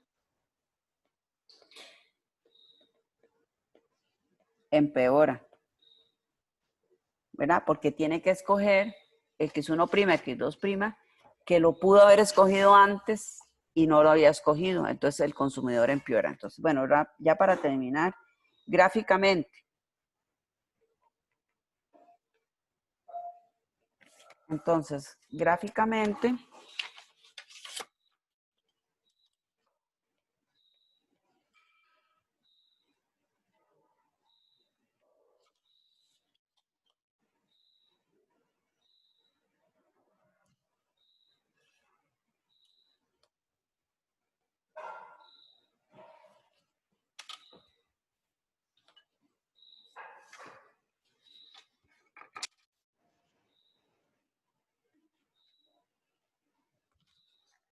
empeora, ¿verdad? Porque tiene que escoger X1', X2', que lo pudo haber escogido antes y no lo había escogido. Entonces el consumidor empeora. Entonces, bueno, ya para terminar, gráficamente. Entonces, gráficamente,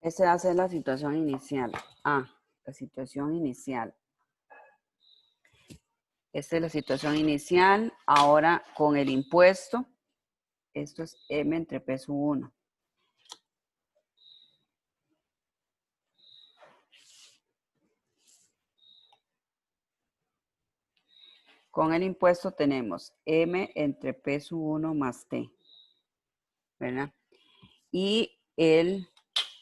esa va a ser la situación inicial. La situación inicial. Esta es la situación inicial. Ahora con el impuesto, esto es M entre peso 1. Con el impuesto tenemos M entre peso 1 más T, ¿verdad? Y él,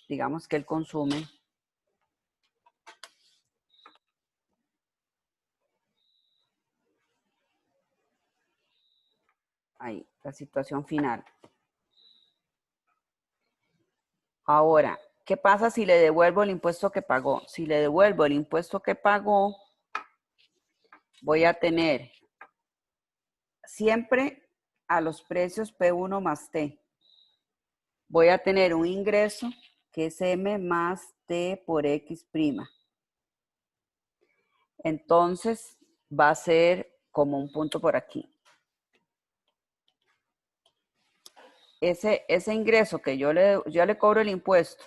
digamos que él consume ahí, la situación final. Ahora, ¿qué pasa si le devuelvo el impuesto que pagó? Si le devuelvo el impuesto que pagó, voy a tener siempre a los precios P1 más T, voy a tener un ingreso que es M más T por X prima. Entonces va a ser como un punto por aquí. Ese ingreso que yo le cobro el impuesto,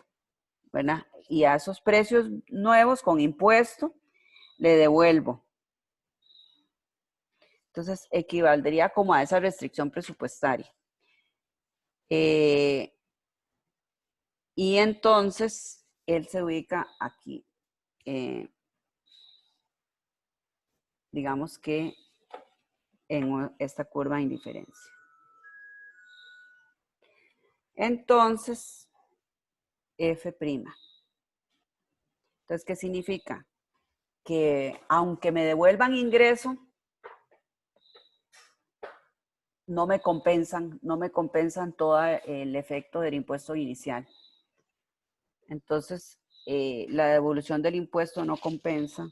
¿verdad? Y a esos precios nuevos con impuesto le devuelvo. Entonces equivaldría como a esa restricción presupuestaria. Y entonces él se ubica aquí. Digamos que en esta curva de indiferencia. Entonces, F'. Entonces, ¿qué significa? Que aunque me devuelvan ingreso, no me compensan todo el efecto del impuesto inicial. Entonces, la devolución del impuesto no compensa.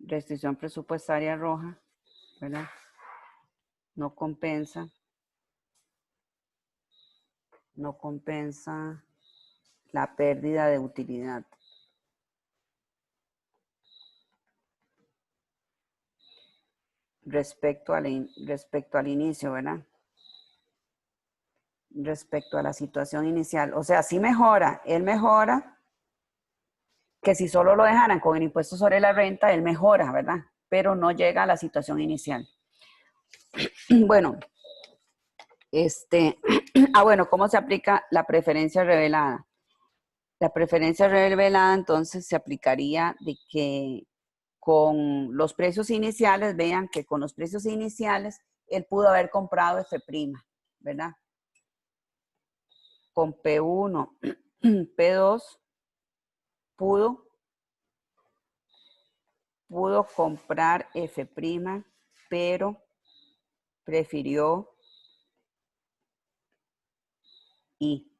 Restricción presupuestaria roja, ¿verdad? No compensa. No compensa la pérdida de utilidad. Respecto al inicio, ¿verdad? Respecto a la situación inicial. O sea, sí mejora, él mejora, que si solo lo dejaran con el impuesto sobre la renta, él mejora, ¿verdad? Pero no llega a la situación inicial. Bueno, bueno, ¿cómo se aplica la preferencia revelada? La preferencia revelada entonces se aplicaría de que con los precios iniciales, vean que con los precios iniciales él pudo haber comprado F', ¿verdad? Con P1, P2 pudo comprar F', pero prefirió I,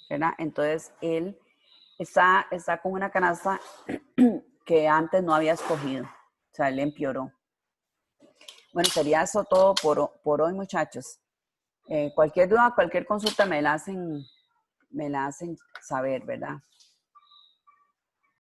¿verdad? Entonces él está con una canasta que antes no había escogido, o sea, él empeoró. Bueno, sería eso todo por hoy, muchachos. Cualquier duda, cualquier consulta me la hacen saber, ¿verdad?